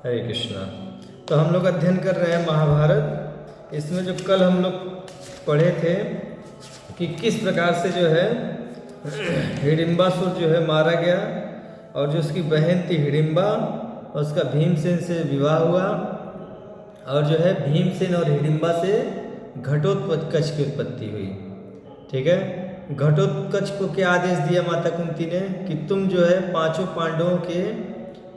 हरे कृष्णा। तो हम लोग अध्ययन कर रहे हैं महाभारत। इसमें जो कल हम लोग पढ़े थे कि किस प्रकार से जो है हिडिंबासुर जो है मारा गया और जो उसकी बहन थी हिडिंबा उसका भीमसेन से विवाह हुआ और जो है भीमसेन और हिडिंबा से घटोत्कच की उत्पत्ति हुई। ठीक है, घटोत्कच को क्या आदेश दिया माता कुंती ने कि तुम जो है पांचों पांडवों के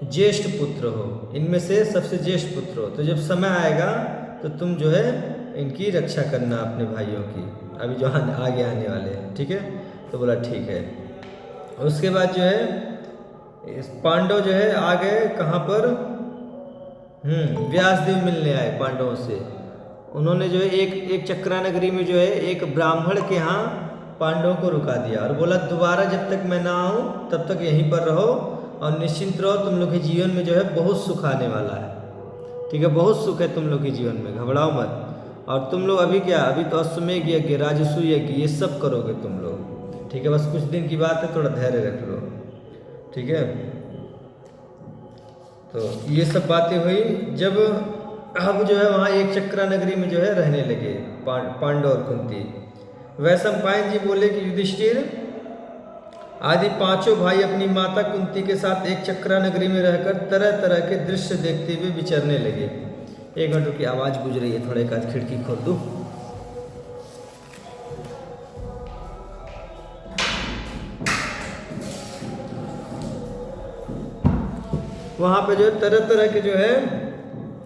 ज्येष्ठ पुत्र हो, इनमें से सबसे ज्येष्ठ पुत्र हो, तो जब समय आएगा तो तुम जो है इनकी रक्षा करना अपने भाइयों की, अभी जो आगे आने वाले हैं। ठीक है, तो बोला ठीक है। उसके बाद जो है इस पांडव जो है आ गए कहाँ पर, व्यासदेव मिलने आए पांडवों से। उन्होंने जो है एक चक्रा नगरी में जो है एक ब्राह्मण के यहाँ पांडवों को रुका दिया और बोला दोबारा जब तक मैं ना आऊँ तब तक यहीं पर रहो और निश्चिंत रहो, तुम लोग के जीवन में जो है बहुत सुख आने वाला है। ठीक है, बहुत सुख है तुम लोग के जीवन में, घबराओ मत। और तुम लोग अभी क्या, अभी तो अश्वमेघ यज्ञ, राजसूय यज्ञ ये सब करोगे तुम लोग। ठीक है, बस कुछ दिन की बात है, थोड़ा धैर्य रख लो। ठीक है, तो ये सब बातें हुई जब अब जो है वहाँ एक चक्रा नगरी में जो है रहने लगे पांडव और कुंती। वैशंपायन जी बोले कि युधिष्ठिर आदि पांचों भाई अपनी माता कुंती के साथ एक चक्रा नगरी में रहकर तरह तरह के दृश्य देखते हुए विचरने लगे। एक मिनट की आवाज गुज रही है, थोड़ा एक आध खिड़की खोल दूं। वहां पे जो तरह तरह के जो है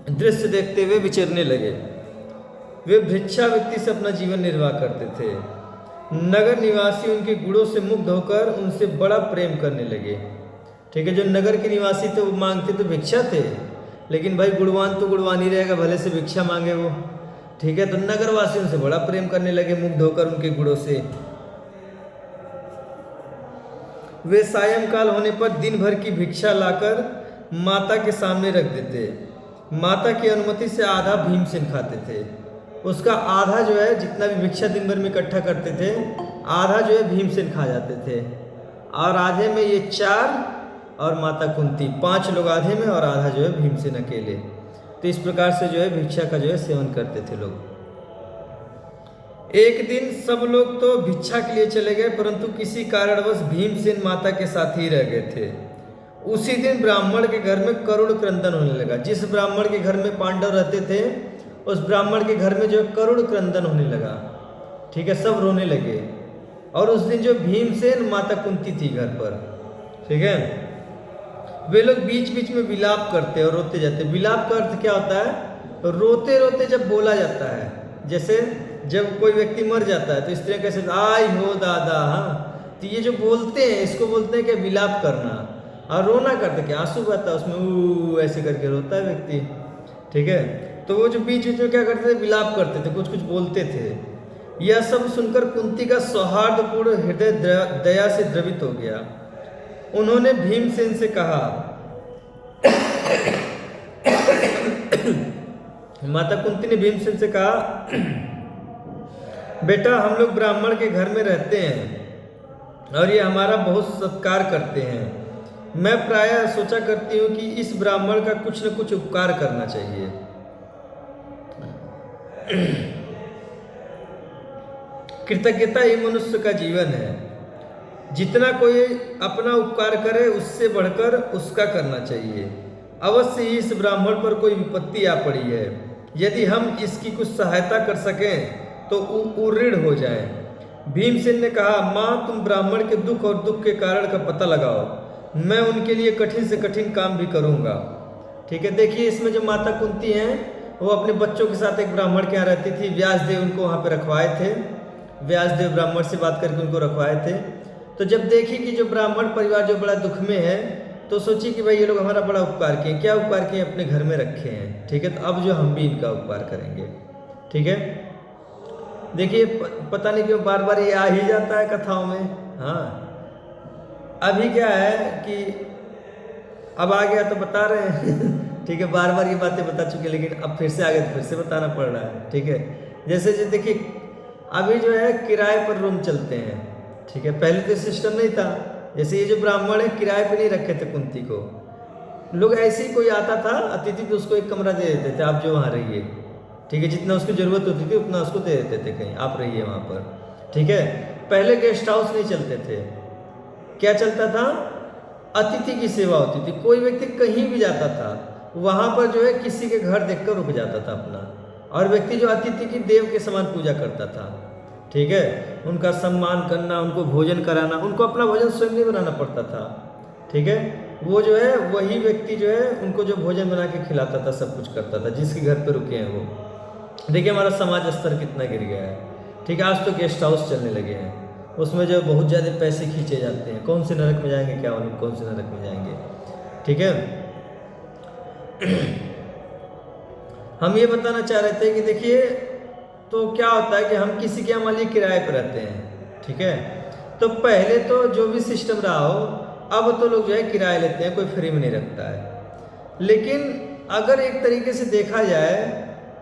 दृश्य देखते हुए विचरने लगे। वे भिक्षावृत्ति से अपना जीवन निर्वाह करते थे। नगर निवासी उनके गुणों से मुग्ध होकर उनसे बड़ा प्रेम करने लगे। ठीक है, जो नगर के निवासी थे वो मांगते तो भिक्षा थे, लेकिन भाई गुणवान तो गुणवान ही रहेगा, भले से भिक्षा मांगे वो। ठीक है, तो नगरवासी उनसे बड़ा प्रेम करने लगे मुग्ध होकर उनके गुणों से। वे सायंकाल होने पर दिन भर की भिक्षा लाकर माता के सामने रख देते। माता की अनुमति से आधा भीमसेन खाते थे, उसका आधा जो है जितना भी भिक्षा दिन भर में इकट्ठा करते थे आधा जो है भीमसेन खा जाते थे, और आधे में ये चार और माता कुंती, 5 लोग आधे में और आधा जो है भीमसेन अकेले। तो इस प्रकार से जो है भिक्षा का जो है सेवन करते थे लोग। एक दिन सब लोग तो भिक्षा के लिए चले गए, परंतु किसी कारणवश भीमसेन माता के साथ ही रह गए थे। उसी दिन ब्राह्मण के घर में करुण क्रंदन होने लगा। जिस ब्राह्मण के घर में पांडव रहते थे उस ब्राह्मण के घर में जो करुण क्रंदन होने लगा। ठीक है, सब रोने लगे। और उस दिन जो भीमसेन माता कुंती थी घर पर, ठीक है, वे लोग बीच बीच में विलाप करते और रोते जाते। विलाप का अर्थ क्या होता है, रोते रोते जब बोला जाता है, जैसे जब कोई व्यक्ति मर जाता है तो इस तरह कैसे आई हो दादा, हाँ, तो ये जो बोलते हैं इसको बोलते हैं कि विलाप करना। और रोना करते क्या, आंसू बहता है उसमें, ऊ ऐसे करके रोता है व्यक्ति। ठीक है, तो वो जो बीच बीच में क्या करते थे, विलाप करते थे, कुछ कुछ बोलते थे। यह सब सुनकर कुंती का सौहार्दपूर्ण हृदय दया से द्रवित हो गया। उन्होंने भीमसेन से कहा माता कुंती ने भीमसेन से कहा, बेटा हम लोग ब्राह्मण के घर में रहते हैं और ये हमारा बहुत सत्कार करते हैं। मैं प्रायः सोचा करती हूँ कि इस ब्राह्मण का कुछ न कुछ उपकार करना चाहिए। कृतज्ञता ही मनुष्य का जीवन है। जितना कोई अपना उपकार करे उससे बढ़कर उसका करना चाहिए। अवश्य ही इस ब्राह्मण पर कोई विपत्ति आ पड़ी है, यदि हम इसकी कुछ सहायता कर सकें तो उऋण हो जाए। भीमसेन ने कहा, माँ तुम ब्राह्मण के दुख और दुख के कारण का पता लगाओ, मैं उनके लिए कठिन से कठिन काम भी करूँगा। ठीक है, देखिए इसमें जो माता कुंती हैं वो अपने बच्चों के साथ एक ब्राह्मण के यहाँ रहती थी। व्यासदेव उनको वहाँ पे रखवाए थे, व्यासदेव ब्राह्मण से बात करके उनको रखवाए थे। तो जब देखी कि जो ब्राह्मण परिवार जो बड़ा दुख में है तो सोची कि भाई ये लोग हमारा बड़ा उपकार किए। क्या उपकार किए, अपने घर में रखे हैं। ठीक है, तो अब जो हम भी इनका उपकार करेंगे। ठीक है, देखिए पता नहीं क्यों बार बार ये आ ही जाता है कथाओं में। हाँ, अभी क्या है कि अब आ गया तो बता रहे हैं ठीक है, बार बार ये बातें बता चुके, लेकिन अब फिर से आ गए तो फिर से बताना पड़ रहा है। ठीक है, जैसे जो देखिए अभी जो है किराए पर रूम चलते हैं। ठीक है, पहले तो सिस्टम नहीं था। जैसे ये जो ब्राह्मण है किराए पे नहीं रखे थे कुंती को, लोग ऐसे ही कोई आता था अतिथि तो उसको एक कमरा दे देते थे, आप जो वहाँ रहिए, ठीक है, जितना उसकी ज़रूरत होती थी उतना उसको दे देते थे, कहीं आप रहिए वहाँ पर, ठीक है। पहले गेस्ट हाउस नहीं चलते थे, क्या चलता था, अतिथि की सेवा होती थी। कोई व्यक्ति कहीं भी जाता था वहाँ पर जो है किसी के घर देखकर रुक जाता था अपना, और व्यक्ति जो अतिथि की देव के समान पूजा करता था, ठीक है, उनका सम्मान करना, उनको भोजन कराना, उनको अपना भोजन स्वयं नहीं बनाना पड़ता था, ठीक है, वो जो है वही व्यक्ति जो है उनको जो भोजन बना के खिलाता था, सब कुछ करता था, जिसके घर पे रुके हैं वो। देखिए हमारा समाज स्तर कितना गिर गया है, ठीक है। आज तो गेस्ट हाउस चलने लगे हैं, उसमें जो बहुत ज़्यादा पैसे खींचे जाते हैं, कौन से नरक में जाएंगे क्या मालूम, कौन से नरक में जाएंगे, ठीक है। हम ये बताना चाह रहे थे कि देखिए तो क्या होता है कि हम किसी के यहाँ मान लीजिए किराए पर रहते हैं, ठीक है, तो पहले तो जो भी सिस्टम रहा हो, अब तो लोग जो है किराया लेते हैं, कोई फ्री में नहीं रखता है। लेकिन अगर एक तरीके से देखा जाए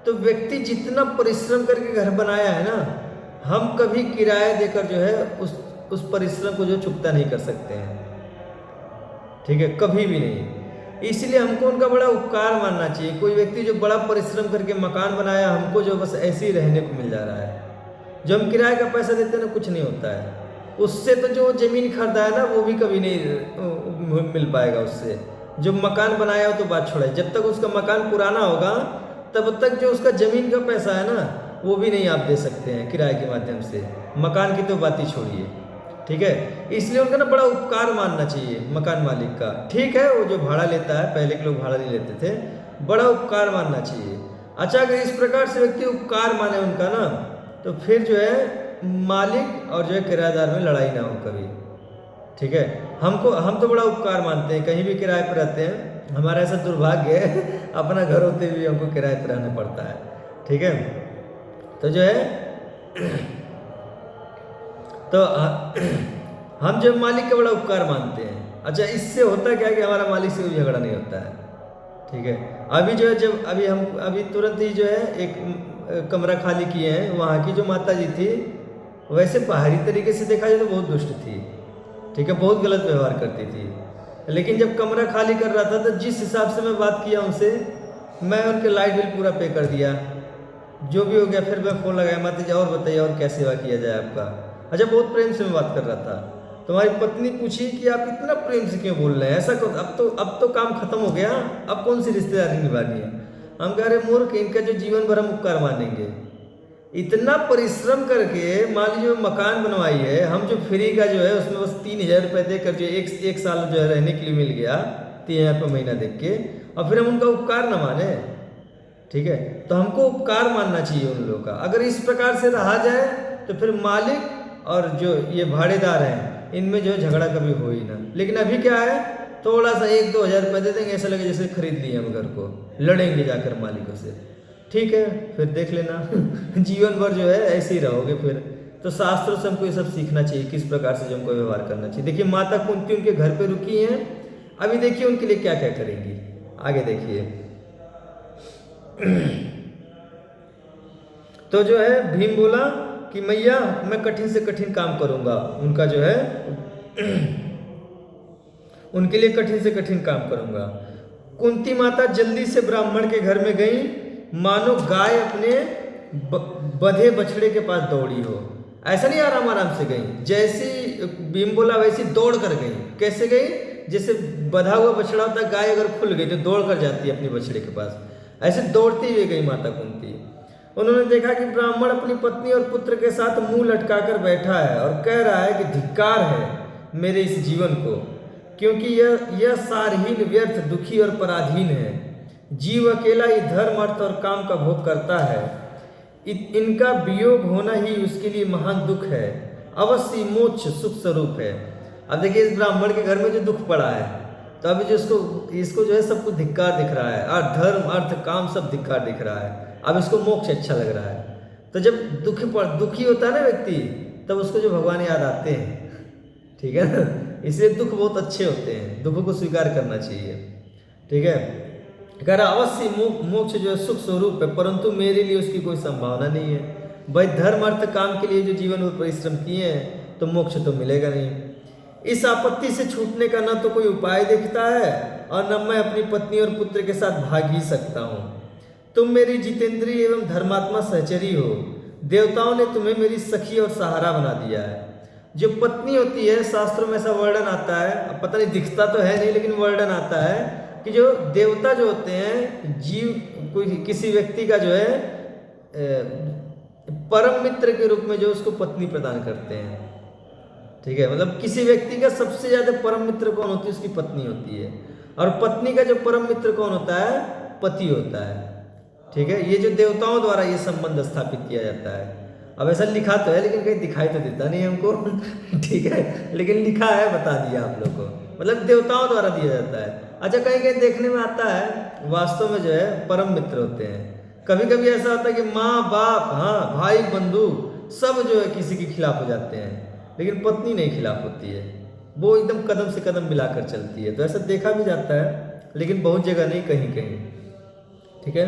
तो व्यक्ति जितना परिश्रम करके घर बनाया है ना, हम कभी किराया देकर जो है उस परिश्रम को जो चुकता नहीं कर सकते हैं, ठीक है, कभी भी नहीं। इसलिए हमको उनका बड़ा उपकार मानना चाहिए। कोई व्यक्ति जो बड़ा परिश्रम करके मकान बनाया, हमको जो बस ऐसे ही रहने को मिल जा रहा है, जो हम किराए का पैसा देते हैं ना, कुछ नहीं होता है उससे। तो जो ज़मीन खरीदा है ना वो भी कभी नहीं मिल पाएगा उससे। जो मकान बनाया हो तो बात छोड़े, जब तक उसका मकान पुराना होगा तब तक जो उसका ज़मीन का पैसा है ना वो भी नहीं आप दे सकते हैं किराए के माध्यम से, मकान की तो बात ही छोड़िए, ठीक है। इसलिए उनका ना बड़ा उपकार मानना चाहिए मकान मालिक का, ठीक है, वो जो भाड़ा लेता है, पहले के लोग भाड़ा नहीं लेते थे, बड़ा उपकार मानना चाहिए। अच्छा, अगर इस प्रकार से व्यक्ति उपकार माने उनका ना, तो फिर जो है मालिक और जो है किराएदार में लड़ाई ना हो कभी, ठीक है। हम तो बड़ा उपकार मानते हैं, कहीं भी किराए पर रहते हैं, हमारा ऐसा दुर्भाग्य है अपना घर होते हुए हमको किराए पर रहना पड़ता है, ठीक है। तो जो है तो हम जब मालिक का बड़ा उपकार मानते हैं, अच्छा, इससे होता क्या है कि हमारा मालिक से कोई झगड़ा नहीं होता है, ठीक है। अभी जो है जब अभी तुरंत ही जो है एक कमरा खाली किए हैं, वहाँ की जो माता जी थी वैसे बाहरी तरीके से देखा जाए तो बहुत दुष्ट थी, ठीक है, बहुत गलत व्यवहार करती थी। लेकिन जब कमरा खाली कर रहा था तो जिस हिसाब से मैं बात किया उनसे, मैं उनके लाइट बिल पूरा पे कर दिया, जो भी हो गया। फिर मैं फ़ोन लगाया, माता जी और बताइए और क्या सेवा किया जाए आपका। अच्छा, बहुत प्रेम से मैं बात कर रहा था, तुम्हारी पत्नी पूछी कि आप इतना प्रेम से क्यों बोल रहे हैं, ऐसा क्यों, अब तो काम खत्म हो गया, अब कौन सी रिश्तेदारी निभानी है। हम कह रहे मूर्ख, इनका जो जीवन भर हम उपकार मानेंगे, इतना परिश्रम करके मान लीजिए मकान बनवाई है, हम जो फ्री का जो है उसमें बस 3,000 रुपये देकर जो एक साल जो है रहने के लिए मिल गया, 3,000 रुपये महीना देख के, और फिर हम उनका उपकार न माने, ठीक है। तो हमको उपकार मानना चाहिए उन लोगों का। अगर इस प्रकार से रहा जाए तो फिर मालिक और जो ये भाड़ेदार हैं इनमें जो है झगड़ा कभी हो ही ना। लेकिन अभी क्या है, थोड़ा सा 1-2 हज़ार रुपये दे देंगे, ऐसा लगे जैसे खरीद लिए हम घर को, लड़ेंगे जाकर मालिकों से, ठीक है, फिर देख लेना जीवन भर जो है ऐसे ही रहोगे फिर। तो शास्त्रों से हमको ये सब सीखना चाहिए, किस प्रकार से जो हमको व्यवहार करना चाहिए। देखिए माता कुंती उनके घर पे रुकी हैं, अभी देखिए उनके लिए क्या क्या करेंगी, आगे देखिए। तो जो है भीम बोला कि मैया मैं कठिन से कठिन काम करूंगा, उनका जो है उनके लिए कठिन से कठिन काम करूंगा। कुंती माता जल्दी से ब्राह्मण के घर में गई, मानो गाय अपने बधे बछड़े के पास दौड़ी हो। ऐसा नहीं आराम आराम से गई, जैसी भीम बोला वैसी दौड़ कर गई। कैसे गई, जैसे बधा हुआ बछड़ा होता है, गाय अगर खुल गई तो दौड़ कर जाती है अपने बछड़े के पास, ऐसे दौड़ती हुई गई माता कुंती। उन्होंने देखा कि ब्राह्मण अपनी पत्नी और पुत्र के साथ मुंह लटकाकर बैठा है और कह रहा है कि धिक्कार है मेरे इस जीवन को, क्योंकि यह सारहीन, व्यर्थ, दुखी और पराधीन है। जीव अकेला ही धर्म, अर्थ और काम का भोग करता है। इनका वियोग होना ही उसके लिए महान दुख है। अवश्य मोक्ष सुख स्वरूप है। अब देखिए इस ब्राह्मण के घर में जो दुख पड़ा है, तो अभी जो इसको जो है सब कुछ धिक्कार दिख रहा है, और धर्म अर्थ काम सब धिक्कार दिख रहा है। अब इसको मोक्ष अच्छा लग रहा है। तो जब दुखी होता है ना व्यक्ति, तब उसको जो भगवान याद आते हैं, ठीक है ना। इसलिए दुख बहुत अच्छे होते हैं, दुखों को स्वीकार करना चाहिए, ठीक है। कह रहा अवश्य मोक्ष जो है सुख स्वरूप है, परंतु मेरे लिए उसकी कोई संभावना नहीं है। भाई धर्म अर्थ काम के लिए जो जीवन में परिश्रम किए हैं तो मोक्ष तो मिलेगा नहीं। इस आपत्ति से छूटने का न तो कोई उपाय दिखता है और न मैं अपनी पत्नी और पुत्र के साथ भाग ही सकता हूँ। तुम मेरी जितेंद्रिय एवं धर्मात्मा सहचरी हो। देवताओं ने तुम्हें मेरी सखी और सहारा बना दिया है। जो पत्नी होती है, शास्त्रों में ऐसा वर्णन आता है, अब पता नहीं दिखता तो है नहीं, लेकिन वर्णन आता है कि जो देवता जो होते हैं, जीव कोई किसी व्यक्ति का जो है परम मित्र के रूप में जो उसको पत्नी प्रदान करते हैं। ठीक है, मतलब किसी व्यक्ति का सबसे ज्यादा परम मित्र कौन होती है? उसकी पत्नी होती है। और पत्नी का जो परम मित्र कौन होता है? पति होता है। ठीक है, ये जो देवताओं द्वारा ये संबंध स्थापित किया जाता है। अब ऐसा लिखा तो है, लेकिन कहीं दिखाई तो देता नहीं हमको। ठीक है, लेकिन लिखा है, बता दिया आप लोग को, मतलब देवताओं द्वारा दिया जाता है। अच्छा, कहीं कहीं देखने में आता है वास्तव में जो है परम मित्र होते हैं। कभी कभी ऐसा होता है कि माँ बाप, हाँ भाई बंधु सब जो है किसी के खिलाफ हो जाते हैं, लेकिन पत्नी नहीं खिलाफ होती है। वो एकदम कदम से कदम मिलाकर चलती है। तो ऐसा देखा भी जाता है, लेकिन बहुत जगह नहीं, कहीं कहीं। ठीक है,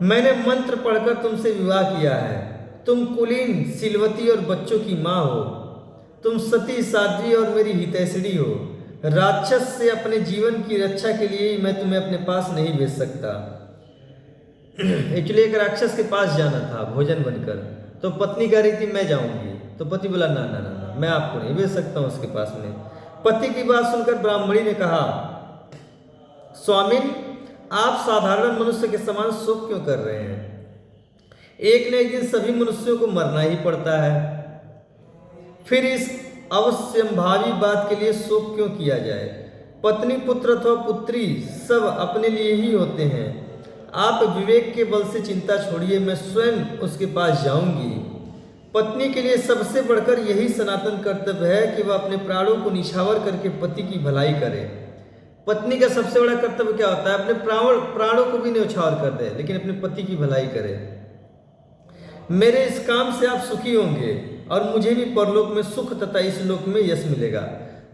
मैंने मंत्र पढ़कर तुमसे विवाह किया है। तुम कुलीन, सिलवती और बच्चों की माँ हो। तुम सती, साध्वी और मेरी हितैषणी हो। राक्षस से अपने जीवन की रक्षा के लिए मैं तुम्हें अपने पास नहीं भेज सकता। एक्चुअली एक राक्षस के पास जाना था भोजन बनकर, तो पत्नी कह रही थी मैं जाऊंगी, तो पति बोला ना ना ना ना, मैं आपको नहीं भेज सकता हूँ उसके पास में। पति की बात सुनकर ब्राह्मणी ने कहा, स्वामिन, आप साधारण मनुष्य के समान शोक क्यों कर रहे हैं? एक न एक दिन सभी मनुष्यों को मरना ही पड़ता है, फिर इस अवश्यंभावी बात के लिए शोक क्यों किया जाए? पत्नी, पुत्र अथवा पुत्री सब अपने लिए ही होते हैं। आप विवेक के बल से चिंता छोड़िए, मैं स्वयं उसके पास जाऊंगी। पत्नी के लिए सबसे बढ़कर यही सनातन कर्तव्य है कि वह अपने प्राणों को निछावर करके पति की भलाई करे। पत्नी का सबसे बड़ा कर्तव्य क्या होता है? अपने प्राणों को भी न्यौछावर कर दे, लेकिन अपने पति की भलाई करे। मेरे इस काम से आप सुखी होंगे और मुझे भी परलोक में सुख तथा इस लोक में यश मिलेगा।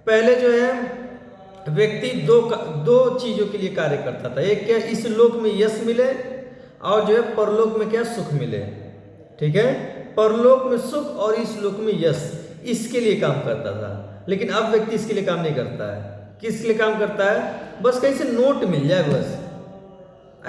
पहले जो है व्यक्ति दो चीजों के लिए कार्य करता था। एक क्या, इस लोक में यश मिले, और जो है परलोक में क्या, सुख मिले। ठीक है, परलोक में सुख और इस लोक में यश, इसके लिए काम करता था। लेकिन अब व्यक्ति इसके लिए काम नहीं करता है। किस लिए काम करता है? बस कहीं से नोट मिल जाए, बस।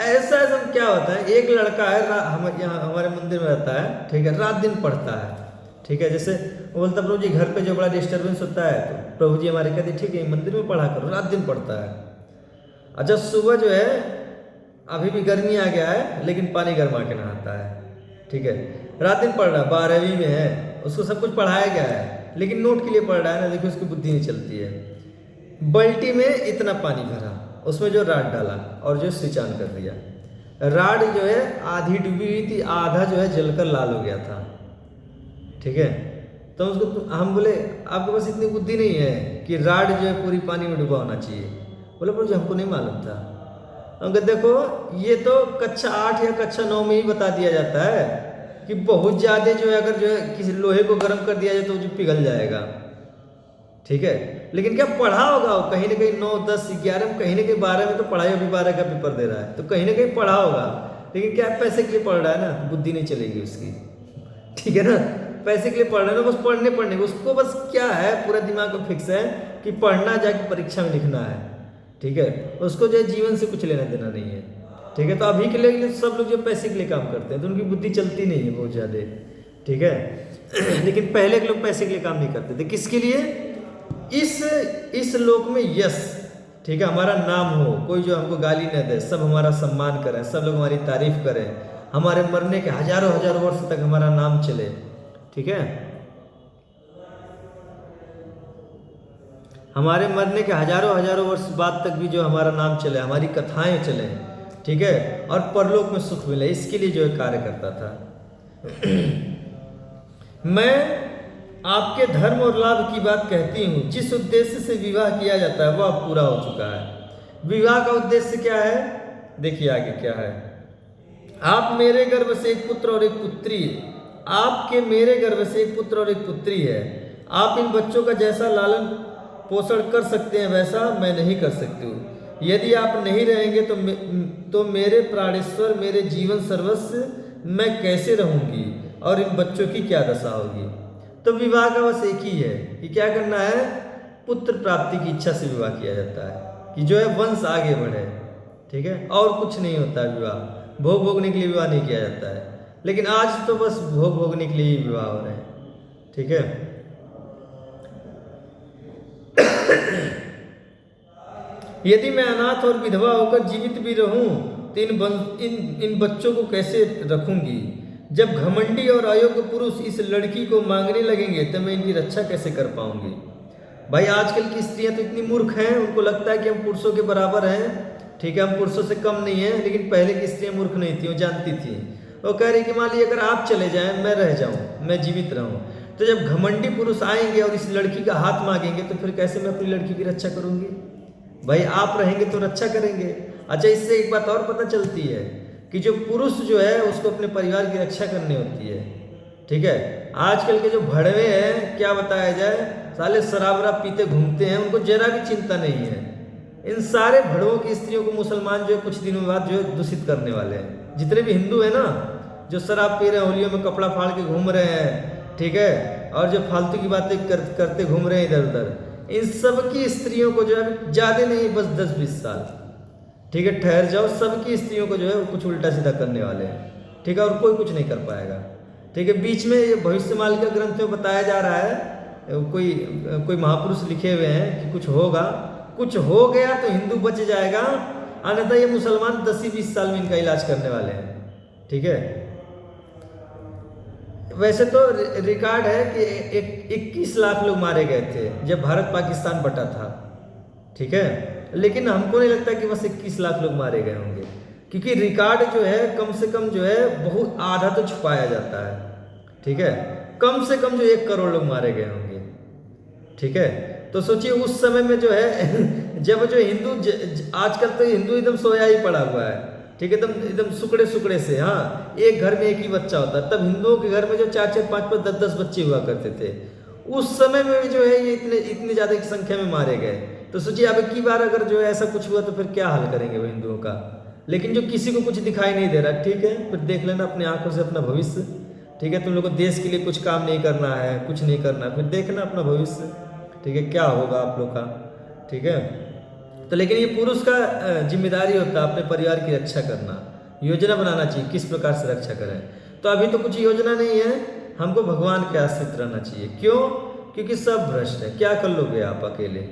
ऐसा क्या होता है, एक लड़का है, यहाँ हमारे मंदिर में रहता है। ठीक है, रात दिन पढ़ता है। ठीक है, जैसे वो बोलता प्रभु जी घर पे जो बड़ा डिस्टर्बेंस होता है, तो प्रभु जी हमारे कहते ठीक है मंदिर में पढ़ा करो, रात दिन पढ़ता है। अच्छा, सुबह जो है, अभी भी गर्मी आ गया है, लेकिन पानी गर्मा के नहाता है। ठीक है, रात दिन पढ़ रहा है, 12वीं में है, उसको सब कुछ पढ़ाया गया है, लेकिन नोट के लिए पढ़ रहा है ना। देखिए उसकी बुद्धि नहीं चलती है। बाल्टी में इतना पानी भरा, उसमें जो राड डाला और जो स्विच ऑन कर दिया। राड जो है आधी डूबी हुई थी, आधा जो है जलकर लाल हो गया था। ठीक है, तो उसको हम बोले आपके पास इतनी बुद्धि नहीं है कि राड जो है पूरी पानी में डूबा होना चाहिए। बोले प्रभु जी हमको नहीं मालूम था। हम कहते देखो ये तो कक्षा 8 या कक्षा 9 में ही बता दिया जाता है कि बहुत ज़्यादा जो है अगर जो है किसी लोहे को गर्म कर दिया जाए तो जो पिघल जाएगा। ठीक है, लेकिन क्या पढ़ा होगा वो कहीं ना कहीं 9, 10, 11 में, कहीं ना कहीं 12 में तो पढ़ाई, अभी 12 का पेपर दे रहा है, तो कहीं ना कहीं पढ़ा होगा। लेकिन क्या पैसे के लिए पढ़ रहा है ना, बुद्धि नहीं चलेगी उसकी। ठीक है ना, पैसे के लिए पढ़ रहा है ना, बस पढ़ने उसको बस क्या है, पूरा दिमाग को फिक्स है कि पढ़ना, जाके परीक्षा में लिखना है। ठीक है, उसको जो है जीवन से कुछ लेना देना नहीं है। ठीक है, तो अभी के लिए सब लोग जो पैसे के लिए काम करते हैं तो उनकी बुद्धि चलती नहीं है बहुत ज़्यादा। ठीक है, लेकिन पहले के लोग पैसे के लिए काम नहीं करते थे। किसके लिए? इस लोक में यश, ठीक है, हमारा नाम हो, कोई जो हमको गाली न दे, सब हमारा सम्मान करें, सब लोग हमारी तारीफ करें, हमारे मरने के हजारों वर्ष तक हमारा नाम चले। ठीक है, हमारे मरने के हजारों वर्ष बाद तक भी जो हमारा नाम चले, हमारी कथाएं चले। ठीक है, और परलोक में सुख मिले, इसके लिए जो है कार्य करता था। मैं आपके धर्म और लाभ की बात कहती हूँ। जिस उद्देश्य से विवाह किया जाता है वह अब पूरा हो चुका है। विवाह का उद्देश्य क्या है? देखिए आगे क्या है। आप मेरे गर्भ से एक पुत्र और एक पुत्री, आपके मेरे गर्भ से एक पुत्र और एक पुत्री है। आप इन बच्चों का जैसा लालन पोषण कर सकते हैं वैसा मैं नहीं कर सकती हूँ। यदि आप नहीं रहेंगे तो मेरे प्राणेश्वर, मेरे जीवन सर्वस्व मैं कैसे रहूँगी और इन बच्चों की क्या दशा होगी। तो विवाह का बस एक ही है कि क्या करना है, पुत्र प्राप्ति की इच्छा से विवाह किया जाता है। कि जो है वंश आगे बढ़े। ठीक है, और कुछ नहीं होता है विवाह, भोग भोगने के लिए विवाह नहीं किया जाता है। लेकिन आज तो बस भोग भोगने के लिए ही विवाह हो रहे हैं। ठीक है, यदि मैं अनाथ और विधवा होकर जीवित भी रहूं तो इन बच्चों को कैसे रखूंगी? जब घमंडी और अयोग्य पुरुष इस लड़की को मांगने लगेंगे तो मैं इनकी रक्षा कैसे कर पाऊंगी? भाई आजकल की स्त्रियां तो इतनी मूर्ख हैं, उनको लगता है कि हम पुरुषों के बराबर हैं। ठीक है, हम पुरुषों से कम नहीं हैं। लेकिन पहले की स्त्रियां मूर्ख नहीं थी, वो जानती थी। वो कह रही कि मान लीजिए अगर आप चले जाएं, मैं रह जाऊं, मैं जीवित रहूं, तो जब घमंडी पुरुष आएंगे और इस लड़की का हाथ मांगेंगे तो फिर कैसे मैं अपनी लड़की की रक्षा करूंगी? भाई आप रहेंगे तो रक्षा करेंगे। अच्छा, इससे एक बात और पता चलती है कि जो पुरुष जो है उसको अपने परिवार की रक्षा करनी होती है। ठीक है, आजकल के जो भड़वे हैं, क्या बताया जाए, साले शराब वराब पीते घूमते हैं, उनको जरा भी चिंता नहीं है। इन सारे भड़वों की स्त्रियों को मुसलमान जो है कुछ दिनों बाद जो है दूषित करने वाले हैं। जितने भी हिंदू हैं ना, जो शराब पी रहे हैं, होलियों में कपड़ा फाड़ के घूम रहे हैं, ठीक है, और जो फालतू की बातें करते घूम रहे हैं इधर उधर, इन सब की स्त्रियों को जो है ज़्यादा नहीं, बस 10-20 साल, ठीक है, ठहर जाओ, सबकी स्त्रियों को जो है वो कुछ उल्टा सीधा करने वाले हैं। ठीक है, और कोई कुछ नहीं कर पाएगा। ठीक है, बीच में ये भविष्यवाणी का ग्रंथ में बताया जा रहा है, कोई महापुरुष लिखे हुए हैं कि कुछ हो गया तो हिंदू बच जाएगा, अन्यथा ये मुसलमान 10-20 साल में इनका इलाज करने वाले हैं। ठीक है, वैसे तो रिकॉर्ड है कि 21 लाख लोग मारे गए थे जब भारत पाकिस्तान बटा था। ठीक है, लेकिन हमको नहीं लगता कि बस 21 लाख लोग मारे गए होंगे, क्योंकि रिकॉर्ड जो है कम से कम जो है बहुत आधा तो छुपाया जाता है। ठीक है, कम से कम जो 1 करोड़ लोग मारे गए होंगे। ठीक है, तो सोचिए उस समय में जो है जब जो हिंदू आजकल तो हिंदू एकदम सोया ही पड़ा हुआ है। ठीक है, एकदम सुकड़े से, हाँ, एक घर में एक ही बच्चा होता है। तब हिंदुओं के घर में जो 4-4, 5-5, 10-10 बच्चे हुआ करते थे। उस समय में भी जो है ये इतने ज़्यादा की संख्या में मारे गए। तो सोचिए अब की बार अगर जो है ऐसा कुछ हुआ तो फिर क्या हाल करेंगे वो हिंदुओं का। लेकिन जो किसी को कुछ दिखाई नहीं दे रहा, ठीक है, फिर देख लेना अपनी आंखों से अपना भविष्य। ठीक है, तुम लोग को देश के लिए कुछ काम नहीं करना है, कुछ नहीं करना, फिर देखना अपना भविष्य। ठीक है, क्या होगा आप लोग का। ठीक है, तो लेकिन ये पुरुष का जिम्मेदारी होता है अपने परिवार की रक्षा करना, योजना बनाना चाहिए किस प्रकार से रक्षा करें। तो अभी तो कुछ योजना नहीं है, हमको भगवान के आश्रित रहना चाहिए। क्यों? क्योंकि सब भ्रष्ट है, क्या कर लोगे आप अकेले।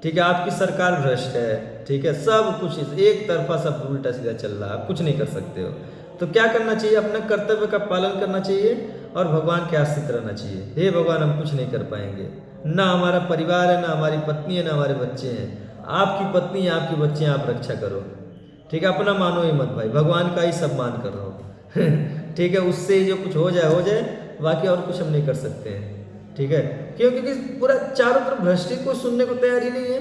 ठीक है, आपकी सरकार भ्रष्ट है। ठीक है, सब कुछ एक तरफा सब उल्टा सीधा चल रहा है, आप कुछ नहीं कर सकते हो। तो क्या करना चाहिए? अपने कर्तव्य का पालन करना चाहिए और भगवान के आश्रित रहना चाहिए। हे भगवान, हम कुछ नहीं कर पाएंगे, ना हमारा परिवार है, ना हमारी पत्नी है, ना हमारे बच्चे हैं। आपकी पत्नी है, आपके बच्चे हैं, आप रक्षा करो। ठीक है, अपना मानो ही मत भाई, भगवान का ही सब मान कर रहो। ठीक है, उससे जो कुछ हो जाए, बाकी और कुछ हम नहीं कर सकते हैं। ठीक है, क्यों? क्योंकि पूरा चारों तरफ भ्रष्टी, कोई सुनने को तैयार ही नहीं है।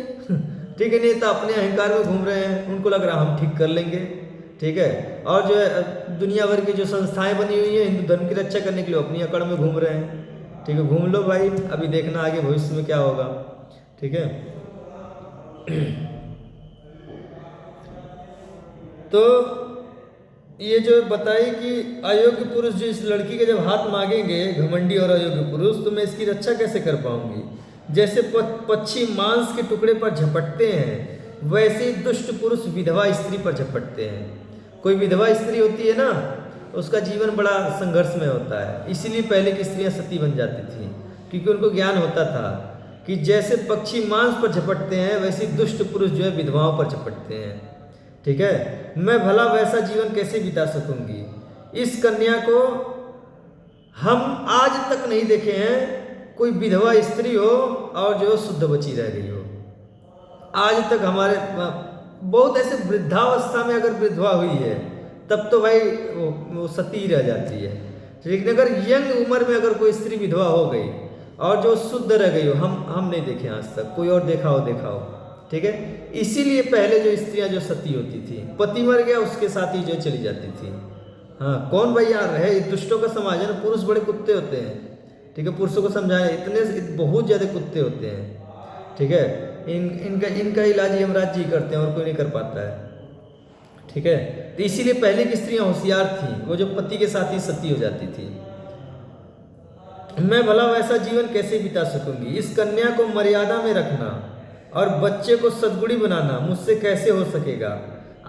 ठीक है, नेता अपने अहंकार में घूम रहे हैं, उनको लग रहा हम ठीक कर लेंगे। ठीक है, और जो है दुनिया भर की जो संस्थाएं बनी हुई हैं हिंदू धर्म की रक्षा करने के लिए, अपनी अकड़ में घूम रहे हैं। ठीक है, घूम लो भाई, अभी देखना आगे भविष्य में क्या होगा। ठीक है, तो ये जो बताई कि अयोग्य पुरुष जो इस लड़की के जब हाथ मांगेंगे, घमंडी और अयोग्य पुरुष, तो मैं इसकी रक्षा कैसे कर पाऊंगी? जैसे पक्षी मांस के टुकड़े पर झपटते हैं, वैसे ही दुष्ट पुरुष विधवा स्त्री पर झपटते हैं। कोई विधवा स्त्री होती है ना, उसका जीवन बड़ा संघर्ष में होता है। इसीलिए पहले की स्त्रियां सती बन जाती थी, क्योंकि उनको ज्ञान होता था कि जैसे पक्षी मांस पर झपटते हैं, वैसे ही दुष्ट पुरुष जो है विधवाओं पर झपटते हैं। ठीक है, मैं भला वैसा जीवन कैसे बिता सकूंगी? इस कन्या को हम आज तक नहीं देखे हैं कोई विधवा स्त्री हो और जो शुद्ध बची रह गई हो। आज तक हमारे बहुत ऐसे वृद्धावस्था में अगर विधवा हुई है तब तो भाई वो सती रह जाती है। लेकिन अगर यंग उम्र में अगर कोई स्त्री विधवा हो गई और जो शुद्ध रह गई हो, हम नहीं देखे आज तक। कोई और देखा हो। ठीक है, इसीलिए पहले जो स्त्रियां जो सती होती थी, पति मर गया उसके साथ ही जो चली जाती थी। हाँ, कौन भाई यार है, दुष्टों का समाज है ना, पुरुष बड़े कुत्ते होते हैं। ठीक है, पुरुषों को समझाए, इतने बहुत ज़्यादा कुत्ते होते हैं। ठीक है, इनका इलाज यमराज जी करते हैं और कोई नहीं कर पाता है। ठीक है, तो इसीलिए पहले की स्त्रियां होशियार थी, वो जो पति के साथ ही सती हो जाती थी। मैं भला वैसा जीवन कैसे बिता सकूंगी? इस कन्या को मर्यादा में रखना, और बच्चे को सद्गुणी बनाना मुझसे कैसे हो सकेगा।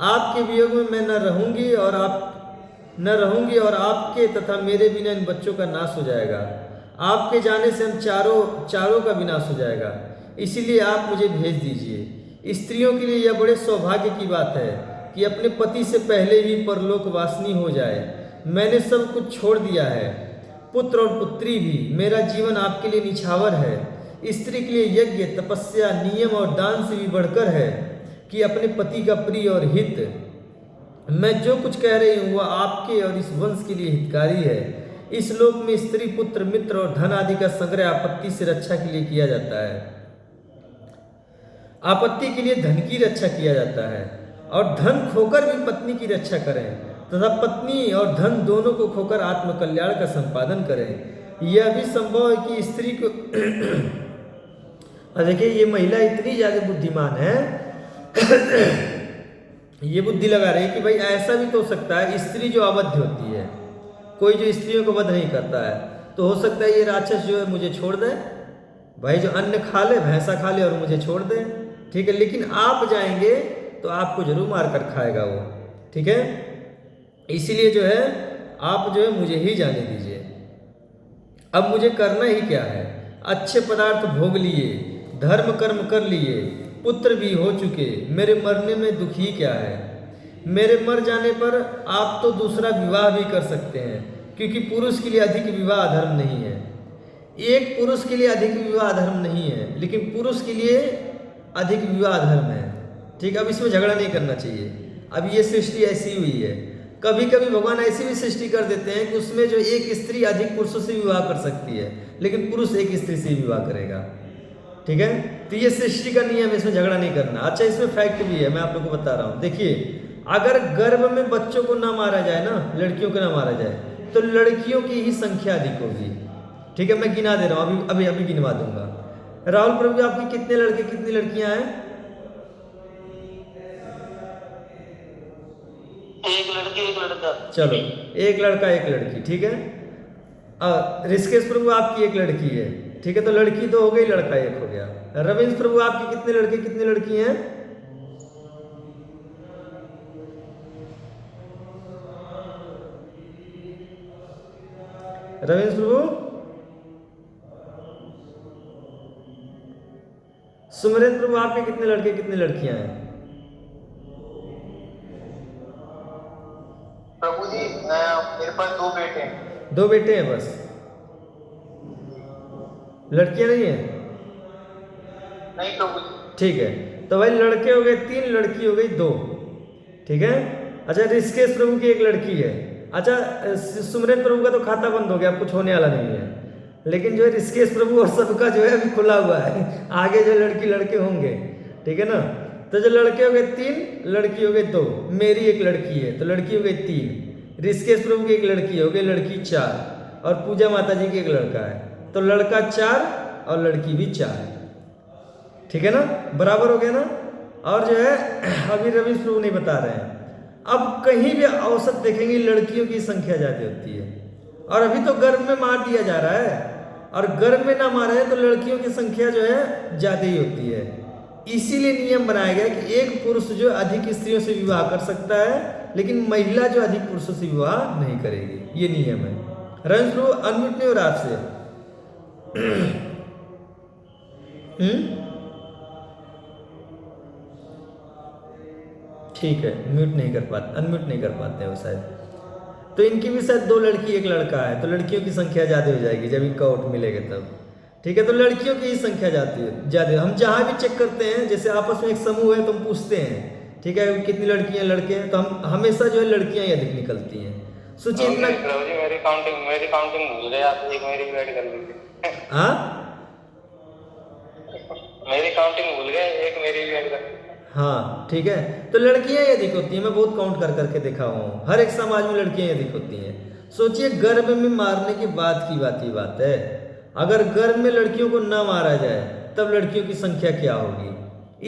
आपके वियोग में मैं न रहूंगी और आपके तथा मेरे बिना इन बच्चों का नाश हो जाएगा। आपके जाने से हम चारों का विनाश हो जाएगा। इसीलिए आप मुझे भेज दीजिए। स्त्रियों के लिए यह बड़े सौभाग्य की बात है कि अपने पति से पहले ही परलोकवासिनी हो जाए। मैंने सब कुछ छोड़ दिया है, पुत्र और पुत्री भी। मेरा जीवन आपके लिए निछावर है। स्त्री के लिए यज्ञ, तपस्या, नियम और दान से भी बढ़कर है कि अपने पति का प्रिय और हित। मैं जो कुछ कह रही हूँ वह आपके और इस वंश के लिए हितकारी है। इस लोक में स्त्री, पुत्र, मित्र और धन आदि का संग्रह आपत्ति से रक्षा के लिए किया जाता है। आपत्ति के लिए धन की रक्षा किया जाता है और धन खोकर भी पत्नी की रक्षा करें तथा पत्नी और धन दोनों को खोकर आत्मकल्याण का संपादन करें। यह भी संभव है कि स्त्री को और देखिए ये महिला इतनी ज्यादा बुद्धिमान है ये बुद्धि लगा रही है कि भाई ऐसा भी तो हो सकता है, स्त्री जो अवध्य होती है, कोई जो स्त्रियों को वध नहीं करता है, तो हो सकता है ये राक्षस जो है मुझे छोड़ दे, भाई जो अन्न खा ले, भैंसा खा ले और मुझे छोड़ दे, ठीक है। लेकिन आप जाएंगे तो आपको जरूर मार कर खाएगा वो, ठीक है। इसीलिए जो है आप जो है मुझे ही जाने दीजिए। अब मुझे करना ही क्या है, अच्छे पदार्थ भोग लिए, धर्म कर्म कर लिए, पुत्र भी हो चुके, मेरे मरने में दुखी क्या है। मेरे मर जाने पर आप तो दूसरा विवाह भी कर सकते हैं, क्योंकि पुरुष के लिए अधिक विवाह धर्म नहीं है। एक पुरुष के लिए अधिक विवाह धर्म नहीं है, लेकिन पुरुष के लिए अधिक विवाह धर्म है, ठीक। अब इसमें झगड़ा नहीं करना चाहिए। अब ये सृष्टि ऐसी हुई है, कभी कभी भगवान ऐसी भी सृष्टि कर देते हैं कि उसमें जो एक स्त्री अधिक पुरुषों से विवाह कर सकती है, लेकिन पुरुष एक स्त्री से विवाह करेगा, ठीक है। तो ये सृष्टि का नियम है, इसमें झगड़ा नहीं करना। अच्छा, इसमें फैक्ट भी है, मैं आप लोगों को बता रहा हूँ। देखिए, अगर गर्भ में बच्चों को ना मारा जाए ना, लड़कियों को ना मारा जाए, तो लड़कियों की ही संख्या अधिक होगी, ठीक है। मैं गिना दे रहा हूँ, अभी गिनवा दूंगा। राहुल प्रभु, आपके कितने लड़के कितनी लड़कियां हैं? एक लड़की एक लड़का। चलो, एक लड़का एक लड़की, ठीक है। ऋषिकेश प्रभु, आपकी एक लड़की है, ठीक है, तो लड़की तो हो गई, लड़का एक हो गया। रविंद्र प्रभु, आपके कितने लड़के कितनी लड़की हैं? रविंद्र प्रभु, सुमरेंद्र प्रभु, आपके कितने लड़के कितनी लड़कियां हैं? प्रभु जी मेरे पास 2 बेटे हैं। 2 बेटे हैं बस, लड़कियां नहीं है? नहीं प्रभु जी। ठीक है, तो भाई लड़के हो गए 3, लड़की हो गई 2, ठीक है। अच्छा, ऋषिकेश प्रभु की एक लड़की है। अच्छा, सुमरेंद्र प्रभु का तो खाता बंद हो गया, अब कुछ होने वाला नहीं है, लेकिन जो है ऋषिकेश प्रभु और सबका जो है अभी खुला हुआ है, आगे जो लड़की लड़के होंगे, ठीक है ना। तो जो लड़के हो गए 3, लड़की हो गई 2, मेरी एक लड़की है तो लड़की हो गई 3, ऋषिकेश प्रभु की एक लड़की हो गई लड़की 4, और पूजा माता जी की एक लड़का है, तो लड़का 4 और लड़की भी 4, ठीक है ना, बराबर हो गया ना। और जो है अभी रवि प्रभु नहीं बता रहे हैं, अब कहीं भी औसत देखेंगे लड़कियों की संख्या ज्यादा होती है, और अभी तो गर्भ में मार दिया जा रहा है, और गर्भ में ना मारे तो लड़कियों की संख्या जो है ज्यादा ही होती है। इसीलिए नियम बनाया गया कि एक पुरुष जो अधिक स्त्रियों से विवाह कर सकता है, लेकिन महिला जो अधिक पुरुषों से विवाह नहीं करेगी, ये नियम है। रंज प्रभु अनम्यूट नहीं हो रहा आपसे? ठीक है, म्यूट नहीं कर पाते, अनम्यूट नहीं कर पाते हैं वो शायद। तो इनकी भी शायद 2 लड़की 1 लड़का है, तो लड़कियों की संख्या ज़्यादा हो जाएगी जब इनका वोट मिलेगा तब, ठीक है। तो लड़कियों की ही संख्या ज़्यादा। हम जहाँ भी चेक करते हैं, जैसे आपस में एक समूह है तो हम पूछते हैं, ठीक है, कितनी लड़कियाँ लड़के हैं, तो हम हमेशा जो है लड़कियाँ ही अधिक निकलती हैं। सोचिए इतना। मेरी काउंटिंग भूल गए आप, एक मेरी भी ऐड कर लीजिए। हाँ, मेरी काउंटिंग भूल गए, एक मेरी भी ऐड कर लीजिए। हाँ, ठीक है। तो लड़कियां ही अधिक होती हैं, मैं बहुत काउंट कर करके देखा हुआ हूँ, हर एक समाज में लड़कियां ही अधिक होती हैं। सोचिए गर्भ में मारने के बाद की बात है, अगर गर्भ में लड़कियों को ना मारा जाए तब लड़कियों की संख्या क्या होगी।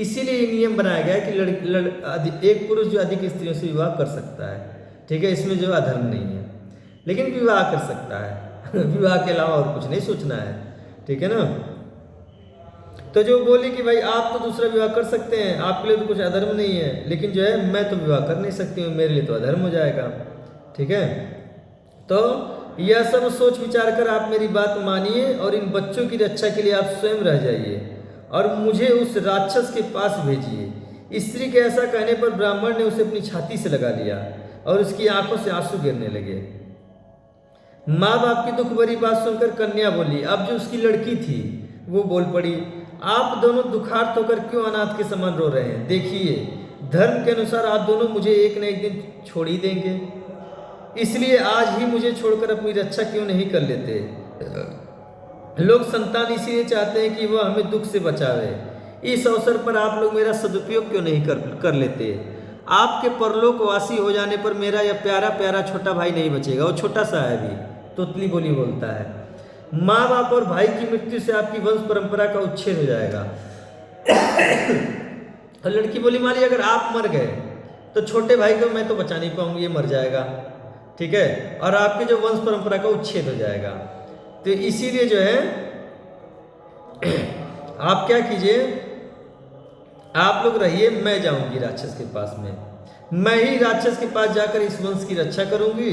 इसीलिए ये नियम बनाया गया है कि एक पुरुष जो अधिक स्त्रियों से विवाह कर सकता है, ठीक है, इसमें जो अधर्म नहीं है, लेकिन विवाह कर सकता है विवाह के अलावा और कुछ नहीं सोचना है, ठीक है ना। तो जो बोली कि भाई आप तो दूसरा विवाह कर सकते हैं, आपके लिए तो कुछ अधर्म नहीं है, लेकिन जो है मैं तो विवाह कर नहीं सकती हूँ, मेरे लिए तो अधर्म हो जाएगा। ठीक है, तो यह सब सोच विचार कर आप मेरी बात मानिए और इन बच्चों की रक्षा के लिए आप स्वयं रह जाइए और मुझे उस राक्षस के पास भेजिए। स्त्री के ऐसा कहने पर ब्राह्मण ने उसे अपनी छाती से लगा लिया और उसकी आंखों से आंसू गिरने लगे। माँ बाप की दुख भरी बात सुनकर कन्या बोली। अब जो उसकी लड़की थी वो बोल पड़ी, आप दोनों दुखार्त होकर क्यों अनाथ के समान रो रहे हैं? देखिए, धर्म के अनुसार आप दोनों मुझे एक न एक दिन छोड़ ही देंगे, इसलिए आज ही मुझे छोड़कर अपनी रक्षा क्यों नहीं कर लेते? लोग संतान इसीलिए चाहते हैं कि वह हमें दुख से बचावे। इस अवसर पर आप लोग मेरा सदुपयोग क्यों नहीं कर लेते? आपके परलोकवासी हो जाने पर मेरा यह प्यारा प्यारा छोटा भाई नहीं बचेगा, वो छोटा सा है अभी। तोतली बोली बोलता है, माँ बाप और भाई की मृत्यु से आपकी वंश परंपरा का उच्छेद हो जाएगा। और लड़की बोली, मान लीजिए अगर आप मर गए तो छोटे भाई को मैं तो बचा नहीं पाऊंगी, ये मर जाएगा। ठीक है, और आपके जो वंश परंपरा का उच्छेद हो जाएगा। तो इसीलिए जो है आप क्या कीजिए, आप लोग रहिए, मैं जाऊंगी राक्षस के पास में, मैं ही राक्षस के पास जाकर इस वंश की रक्षा करूंगी,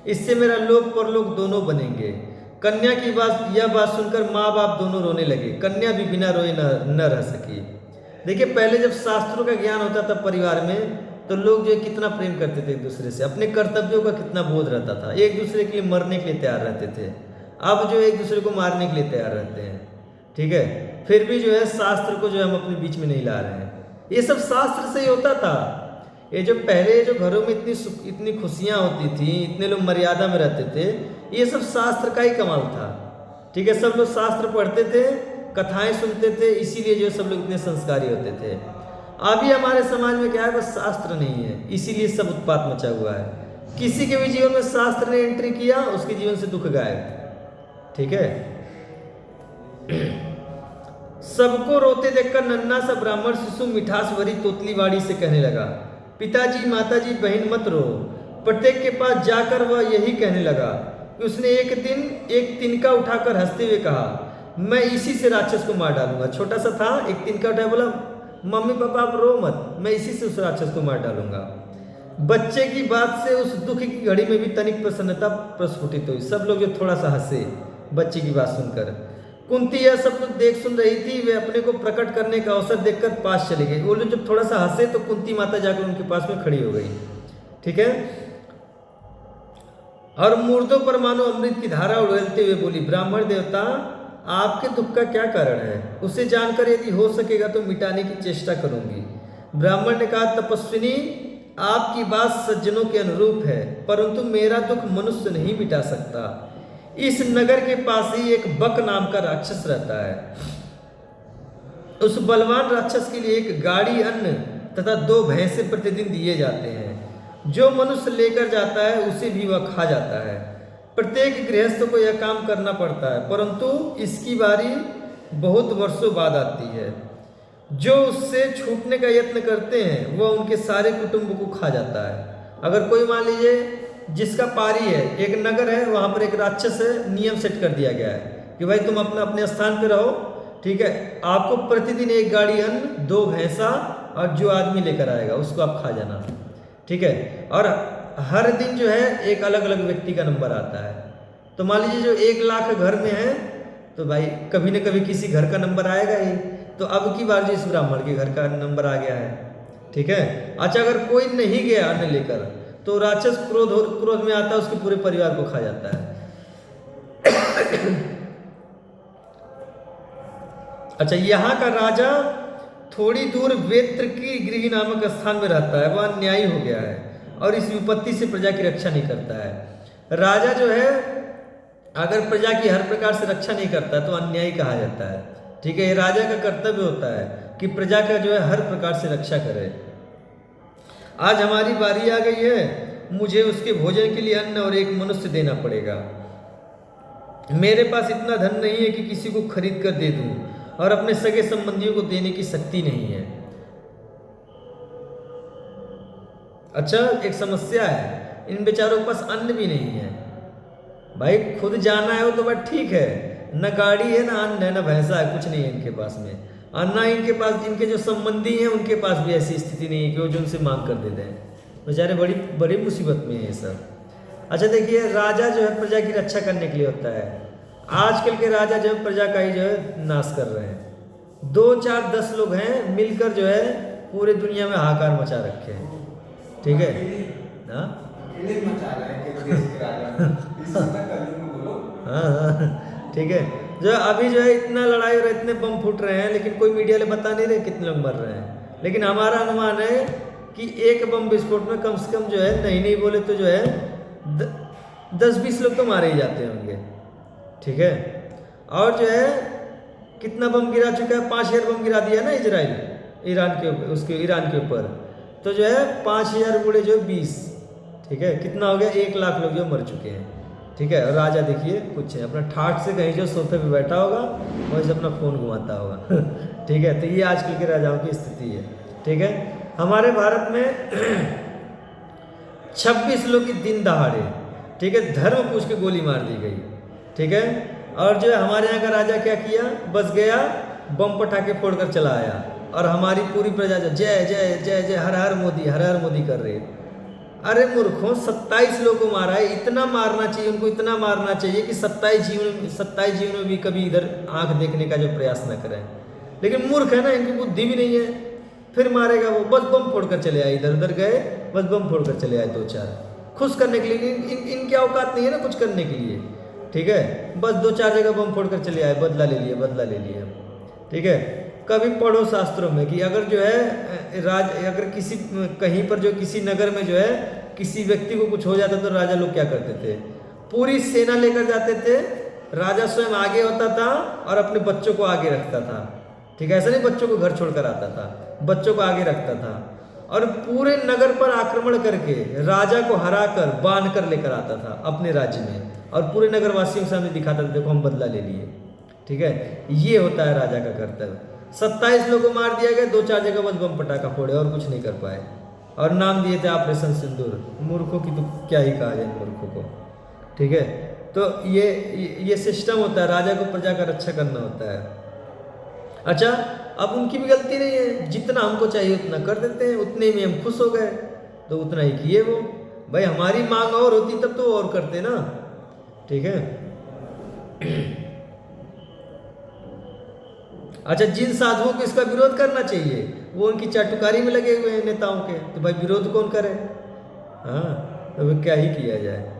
इससे मेरा लोक परलोक दोनों बनेंगे। कन्या की यह बात सुनकर माँ बाप दोनों रोने लगे। कन्या भी बिना रोए न रह सकी। देखिए, पहले जब शास्त्रों का ज्ञान होता था परिवार में तो लोग जो है कितना प्रेम करते थे एक दूसरे से, अपने कर्तव्यों का कितना बोध रहता था, एक दूसरे के लिए मरने के लिए तैयार रहते थे। अब जो एक दूसरे को मारने के लिए तैयार रहते हैं। ठीक है, फिर भी जो है शास्त्र को जो है हम अपने बीच में नहीं ला रहे हैं। ये सब शास्त्र से ही होता था। ये जो पहले जो घरों में इतनी खुशियाँ होती थी, इतने लोग मर्यादा में रहते थे, ये सब शास्त्र का ही कमाल था। ठीक है, सब लोग शास्त्र पढ़ते थे, कथाएं सुनते थे, इसीलिए जो सब लोग इतने संस्कारी होते थे। अभी हमारे समाज में क्या है, बस शास्त्र नहीं है, इसीलिए सब उत्पात मचा हुआ है। किसी के भी जीवन में शास्त्र ने एंट्री किया, उसके जीवन से दुख गायब। ठीक है, सबको रोते देखकर नन्हा सा ब्राह्मण शिशु मिठास भरी तोतली वाणी से कहने लगा, पिताजी माताजी बहन मत रो। प्रत्येक के पास जाकर वह यही कहने लगा कि उसने एक दिन एक तिनका उठाकर हंसते हुए कहा, मैं इसी से राक्षस को मार डालूंगा। छोटा सा था, एक तिनका उठाया, बोला मम्मी पापा आप रो मत, मैं इसी से उस राक्षस को मार डालूंगा। बच्चे की बात से उस दुख की घड़ी में भी तनिक प्रसन्नता प्रस्फुटित हुई। सब लोग जो थोड़ा सा हंसे बच्चे की बात सुनकर। कुंती यह सब कुछ देख सुन रही थी, वे अपने को प्रकट करने का अवसर देखकर पास चली गई। वो लोग जब थोड़ा सा हंसे तो कुंती माता जाकर उनके पास में खड़ी हो गई। ठीक है, और मूर्तों पर मानो अमृत की धारा उड़ेलते हुए बोली, ब्राह्मण देवता आपके दुख का क्या कारण है? उसे जानकर यदि हो सकेगा तो मिटाने की चेष्टा करूंगी। ब्राह्मण ने कहा, तपस्विनी आपकी बात सज्जनों के अनुरूप है, परंतु मेरा दुख मनुष्य नहीं मिटा सकता। इस नगर के पास ही एक बक नाम का राक्षस रहता है। उस बलवान राक्षस के लिए एक गाड़ी अन्न तथा 2 भैंसे प्रतिदिन दिए जाते हैं। जो मनुष्य लेकर जाता है उसे भी वह खा जाता है। प्रत्येक गृहस्थ को यह काम करना पड़ता है, परंतु इसकी बारी बहुत वर्षों बाद आती है। जो उससे छूटने का यत्न करते हैं वह उनके सारे कुटुंब को खा जाता है। अगर कोई मान लीजिए जिसका पारी है, एक नगर है, वहाँ पर एक राक्षस है, नियम सेट कर दिया गया है कि भाई तुम अपने स्थान पे रहो। ठीक है, आपको प्रतिदिन एक गाड़ी अन्न, 2 भैंसा और जो आदमी लेकर आएगा उसको आप खा जाना। ठीक है, और हर दिन जो है एक अलग अलग व्यक्ति का नंबर आता है। तो मान लीजिए जो 1 लाख घर में है तो भाई कभी न कभी किसी घर का नंबर आएगा ही। तो अब की बार जो इस ब्राह्मण के घर का नंबर आ गया है। ठीक है, अच्छा अगर कोई नहीं गया अन्न लेकर तो राक्षस क्रोध में आता है, उसके पूरे परिवार को खा जाता है। अच्छा, यहाँ का राजा थोड़ी दूर वेत्र की गृह नामक स्थान में रहता है, वह न्यायी हो गया है और इस विपत्ति से प्रजा की रक्षा नहीं करता है। राजा जो है अगर प्रजा की हर प्रकार से रक्षा नहीं करता तो अन्यायी कहा जाता है। ठीक है, ये राजा का कर्तव्य होता है कि प्रजा का जो है हर प्रकार से रक्षा करे। आज हमारी बारी आ गई है, मुझे उसके भोजन के लिए अन्न और एक मनुष्य देना पड़ेगा। मेरे पास इतना धन नहीं है कि किसी को खरीद कर दे दूं और अपने सगे संबंधियों को देने की शक्ति नहीं है। अच्छा, एक समस्या है, इन बेचारों के पास अन्न भी नहीं है। भाई खुद जाना है वो तो बात ठीक है, न गाड़ी है, न अन्न है, न भैंसा है, कुछ नहीं है इनके पास में। और ना इनके पास, इनके जो संबंधी हैं उनके पास भी ऐसी स्थिति नहीं है कि वो जो उनसे मांग कर देते हैं। बेचारे बड़ी बड़ी मुसीबत में है ये सब। अच्छा देखिए, राजा जो है प्रजा की रक्षा करने के लिए होता है। आजकल के राजा जो है प्रजा का ही जो है नाश कर रहे हैं। 2 4 10 लोग हैं मिलकर जो है पूरे दुनिया में हाहाकार मचा रखे हैं। ठीक है ना? हाँ, ठीक है। जो अभी जो है इतना लड़ाई और इतने बम फूट रहे हैं, लेकिन कोई मीडिया वाले बता नहीं रहे कितने लोग मर रहे हैं। लेकिन हमारा अनुमान है कि एक बम विस्फोट में कम से कम जो है, नहीं बोले तो जो है 10-20 लोग तो मारे ही जाते होंगे। ठीक है। और जो है कितना बम गिरा चुका है, 5000 बम गिरा दिया ना इजराइल, ईरान के ऊपर, उसके ईरान के ऊपर। तो जो है 5000 गुणे जो 20, ठीक है, कितना हो गया? 1 लाख लोग जो मर चुके हैं। ठीक है। और राजा देखिए कुछ है, अपना ठाठ से कहीं जो सोफे पे बैठा होगा वहीं से अपना फ़ोन घुमाता होगा। ठीक है। तो ये आजकल के राजाओं की स्थिति है। ठीक है। हमारे भारत में 26 लोग की दिन दहाड़े, ठीक है, धर्म पूछ के गोली मार दी गई। ठीक है। और जो है हमारे यहाँ का राजा क्या किया, बस गया, बम पटाखे फोड़कर चला आया, और हमारी पूरी प्रजा जो जय जय जय जय हर हर मोदी कर रही है। अरे मूर्खों, 27 लोगों को मारा है। इतना मारना चाहिए उनको, इतना मारना चाहिए कि 27 जीवन में भी कभी इधर आंख देखने का जो प्रयास न करें। लेकिन मूर्ख है ना, इनकी बुद्धि भी नहीं है। फिर मारेगा वो, बस बम फोड़कर चले आए, इधर उधर गए, बस बम फोड़कर चले आए 2-4 खुश करने के लिए। इनकी औकात नहीं है ना कुछ करने के लिए। ठीक है। बस 2-4 जगह बम फोड़कर चले आए, बदला ले लिए। ठीक है। कभी पढ़ो शास्त्रों में कि अगर जो है अगर किसी कहीं पर जो किसी नगर में जो है किसी व्यक्ति को कुछ हो जाता तो राजा लोग क्या करते थे, पूरी सेना लेकर जाते थे। राजा स्वयं आगे होता था और अपने बच्चों को आगे रखता था। ठीक है। ऐसा नहीं बच्चों को घर छोड़कर आता था, बच्चों को आगे रखता था, और पूरे नगर पर आक्रमण करके राजा को हराकर बांध कर लेकर आता था अपने राज्य में, और पूरे नगरवासियों के सामने दिखाता था देखो हम बदला ले लिए। ठीक है। ये होता है राजा का कर्तव्य। 27 लोगों को मार दिया गया, 2-4 जगह बस बम पटाखा फोड़े और कुछ नहीं कर पाए, और नाम दिए थे ऑपरेशन सिंदूर। मूर्खों की तो क्या ही कहा जाए मूर्खों को। ठीक है। तो ये सिस्टम होता है, राजा को प्रजा का रक्षा करना होता है। अच्छा, अब उनकी भी गलती नहीं है, जितना हमको चाहिए उतना कर देते हैं, उतने में हम खुश हो गए तो उतना ही किए वो। भाई हमारी मांग और होती तब तो और करते ना। ठीक है। अच्छा, जिन साधुओं को इसका विरोध करना चाहिए वो उनकी चाटुकारी में लगे हुए हैं नेताओं के, तो भाई विरोध कौन करे? हाँ, तो क्या ही किया जाए।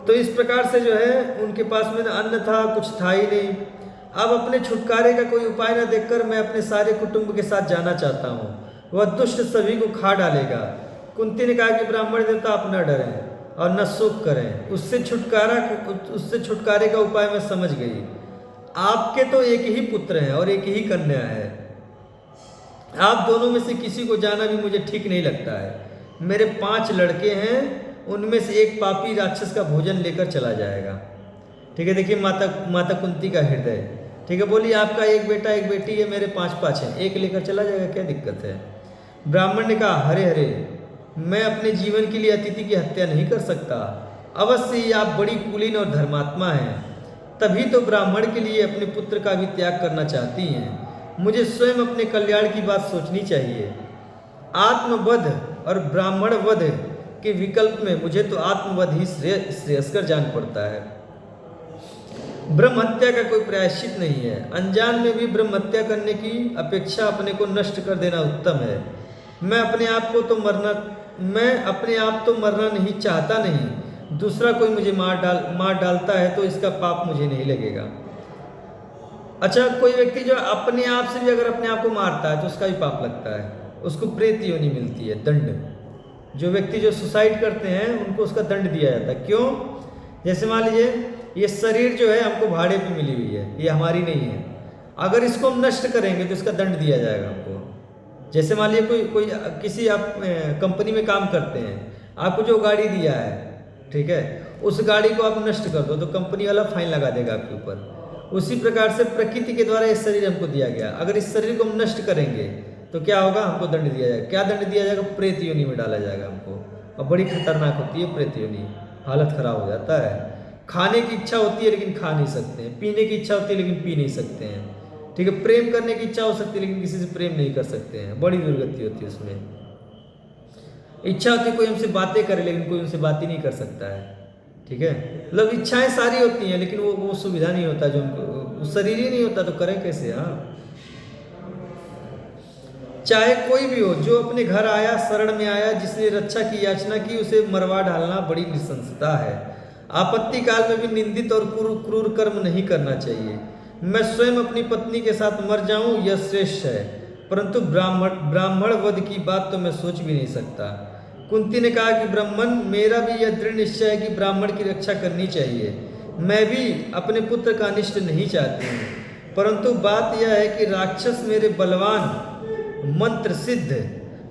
तो इस प्रकार से जो है उनके पास में अन्न था, कुछ था ही नहीं। अब अपने छुटकारे का कोई उपाय न देखकर मैं अपने सारे कुटुंब के साथ जाना चाहता हूँ, वह दुष्ट सभी को खा डालेगा। कुंती ने कहा कि ब्राह्मण देवता आप न डरें और न शोक करें, उससे छुटकारे का उपाय मैं समझ गई। आपके तो एक ही पुत्र हैं और एक ही कन्या है, आप दोनों में से किसी को जाना भी मुझे ठीक नहीं लगता है। मेरे 5 लड़के हैं, उनमें से एक पापी राक्षस का भोजन लेकर चला जाएगा। ठीक है। देखिए माता कुंती का हृदय। ठीक है। बोली आपका एक बेटा एक बेटी है, मेरे 5 हैं, एक लेकर चला जाएगा, क्या दिक्कत है? ब्राह्मण ने कहा हरे हरे, मैं अपने जीवन के लिए अतिथि की हत्या नहीं कर सकता। अवश्य ही आप बड़ी कुलीन और धर्मात्मा हैं, तभी तो ब्राह्मण के लिए अपने पुत्र का भी त्याग करना चाहती हैं। मुझे स्वयं अपने कल्याण की बात सोचनी चाहिए। आत्मवध और ब्राह्मण वध के विकल्प में मुझे तो आत्मवध ही श्रेयस्कर जान पड़ता है। ब्रह्म हत्या का कोई प्रायश्चित नहीं है। अनजान में भी ब्रह्म हत्या करने की अपेक्षा अपने को नष्ट कर देना उत्तम है। मैं अपने आप तो मरना नहीं चाहता नहीं, दूसरा कोई मुझे मार डालता है तो इसका पाप मुझे नहीं लगेगा। अच्छा, कोई व्यक्ति जो अपने आप से भी अगर अपने आप को मारता है तो उसका भी पाप लगता है, उसको प्रेत योनि मिलती है, दंड। जो व्यक्ति जो सुसाइड करते हैं उनको उसका दंड दिया जाता है। क्यों? जैसे मान लीजिए ये शरीर जो है हमको भाड़े पे मिली हुई है, ये हमारी नहीं है, अगर इसको हम नष्ट करेंगे तो इसका दंड दिया जाएगा हमको। जैसे मान लीजिए कोई किसी आप कंपनी में काम करते हैं, आपको जो गाड़ी दिया है, ठीक है, उस गाड़ी को आप नष्ट कर दो तो कंपनी वाला फाइन लगा देगा आपके ऊपर। उसी प्रकार से प्रकृति के द्वारा ये शरीर हमको दिया गया, अगर इस शरीर को हम नष्ट करेंगे तो क्या होगा? हमको दंड दिया जाएगा। क्या दंड दिया जाएगा? प्रेत योनि में डाला जाएगा हमको, और बड़ी खतरनाक होती है प्रेत योनि, हालत खराब हो जाता है। खाने की इच्छा होती है लेकिन खा नहीं सकते हैं, पीने की इच्छा होती है लेकिन पी नहीं सकते हैं, ठीक है, प्रेम करने की इच्छा हो सकती है लेकिन किसी से प्रेम नहीं कर सकते हैं, बड़ी दुर्गति होती है उसमें। इच्छा होती है कोई हमसे बातें करे लेकिन कोई उनसे बात ही नहीं कर सकता है, ठीक है। मतलब इच्छाएं सारी होती हैं लेकिन वो सुविधा नहीं होता, जो उनको शरीर ही नहीं होता तो करें कैसे। हाँ, चाहे कोई भी हो, जो अपने घर आया, शरण में आया, जिसने रक्षा की याचना की, उसे मरवा डालना बड़ी निशंसता है। आपत्ति काल में भी निंदित और क्रूर कर्म नहीं करना चाहिए। मैं स्वयं अपनी पत्नी के साथ मर जाऊं यह श्रेष्ठ है, परंतु ब्राह्मण वध की बात तो मैं सोच भी नहीं सकता। कुंती ने कहा कि ब्राह्मण, मेरा भी यह दृढ़ निश्चय है कि ब्राह्मण की रक्षा करनी चाहिए। मैं भी अपने पुत्र का अनिष्ट नहीं चाहती हूँ, परंतु बात यह है कि राक्षस मेरे बलवान, मंत्र सिद्ध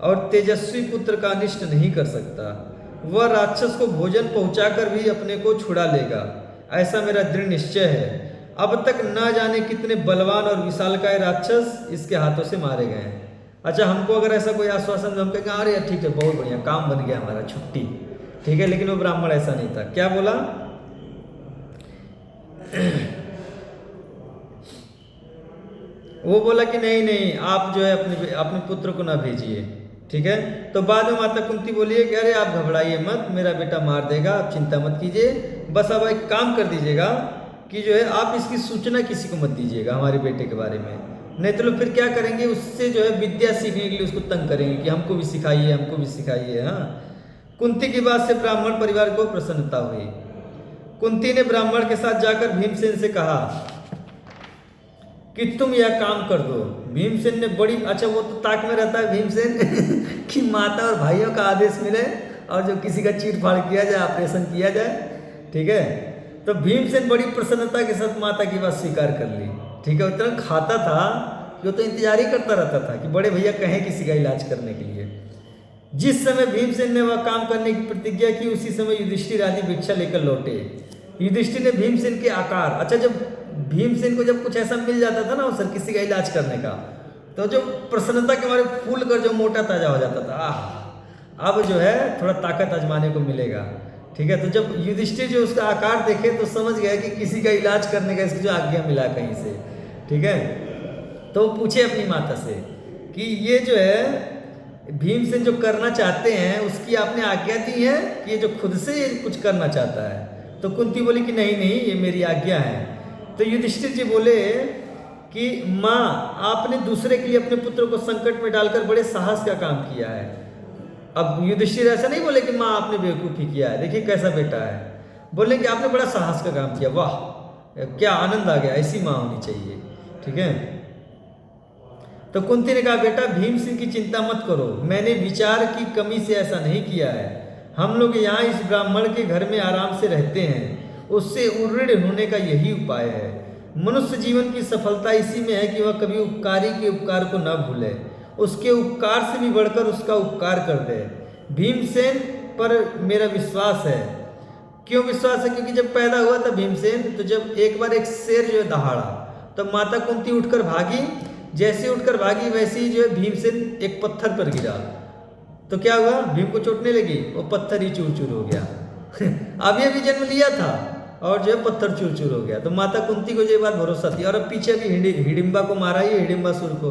और तेजस्वी पुत्र का अनिष्ट नहीं कर सकता। वह राक्षस को भोजन पहुंचाकर भी अपने को छुड़ा लेगा, ऐसा मेरा दृढ़ निश्चय है। अब तक न जाने कितने बलवान और विशालकाय राक्षस इसके हाथों से मारे गए हैं। अच्छा, हमको अगर ऐसा कोई आश्वासन, हम कहेंगे अरे यार ठीक है, बहुत बढ़िया, काम बन गया हमारा, छुट्टी, ठीक है। लेकिन वो ब्राह्मण ऐसा नहीं था। क्या बोला? वो बोला कि नहीं नहीं, आप जो है अपने पुत्र को ना भेजिए, ठीक है। तो बाद में माता कुंती बोली है कि अरे आप घबराइए मत, मेरा बेटा मार देगा, आप चिंता मत कीजिए, बस अब एक काम कर दीजिएगा कि जो है आप इसकी सूचना किसी को मत दीजिएगा हमारे बेटे के बारे में, नहीं तो लोग फिर क्या करेंगे, उससे जो है विद्या सीखने के लिए उसको तंग करेंगे कि हमको भी सिखाइए, हमको भी सिखाइए। हाँ, कुंती की बात से ब्राह्मण परिवार को प्रसन्नता हुई। कुंती ने ब्राह्मण के साथ जाकर भीमसेन से कहा कि तुम यह काम कर दो। भीमसेन ने बड़ी, अच्छा वो तो ताक में रहता है भीमसेन कि माता और भाइयों का आदेश मिले और जो किसी का चीर फाड़ किया जाए, ऑपरेशन किया जाए, ठीक है। तो भीमसेन बड़ी प्रसन्नता के साथ माता की बात स्वीकार कर ली, ठीक है। उतना खाता था कि वो तो इंतजार ही करता रहता था कि बड़े भैया कहें किसी का इलाज करने के लिए। जिस समय भीमसेन ने वह काम करने की प्रतिज्ञा की, उसी समय युधिष्ठिर आदि भिक्षा लेकर लौटे। युधिष्ठिर ने भीमसेन के आकार, अच्छा जब भीमसेन को जब कुछ ऐसा मिल जाता था ना सर किसी का इलाज करने का, तो जो प्रसन्नता के मारे फूल कर जो मोटा ताजा हो जाता था, अब जो है थोड़ा ताकत आजमाने को मिलेगा, ठीक है। तो जब युधिष्ठिर जो उसका आकार देखे तो समझ गया कि किसी का इलाज करने का इसकी जो आज्ञा मिला कहीं से, ठीक है। तो वो पूछे अपनी माता से कि ये जो है भीमसेन जो करना चाहते हैं उसकी आपने आज्ञा दी है कि ये जो खुद से ये कुछ करना चाहता है? तो कुंती बोली कि नहीं नहीं, ये मेरी आज्ञा है। तो युधिष्ठिर जी बोले कि माँ, आपने दूसरे के लिए अपने पुत्र को संकट में डालकर बड़े साहस का काम किया है। अब युधिष्ठिर ऐसा नहीं बोले कि माँ आपने बेवकूफ़ी किया है, देखिए कैसा बेटा है, बोले कि आपने बड़ा साहस का काम किया, वाह क्या आनंद आ गया, ऐसी माँ होनी चाहिए, ठीक है। तो कुंती ने कहा बेटा भीमसेन की चिंता मत करो, मैंने विचार की कमी से ऐसा नहीं किया है। हम लोग यहाँ इस ब्राह्मण के घर में आराम से रहते हैं, उससे उऋण होने का यही उपाय है। मनुष्य जीवन की सफलता इसी में है कि वह कभी उपकारी के उपकार को न भूले, उसके उपकार से भी बढ़कर उसका उपकार कर दे। भीमसेन पर मेरा विश्वास है। क्यों विश्वास है? क्योंकि जब पैदा हुआ था भीमसेन, तो जब एक बार एक शेर जो है दहाड़ा, तो माता कुंती उठकर भागी, जैसे उठकर भागी वैसे ही जो है भीमसेन एक पत्थर पर गिरा, तो क्या हुआ, भीम को चोटने लगी, वो पत्थर ही चूर चूर हो गया अभी जन्म लिया था और जो है पत्थर चूर चूर हो गया। तो माता कुंती को ये बात भरोसा थी, और अब पीछे भी हिडिंबा को मारा, ये हिडिंबासुर को,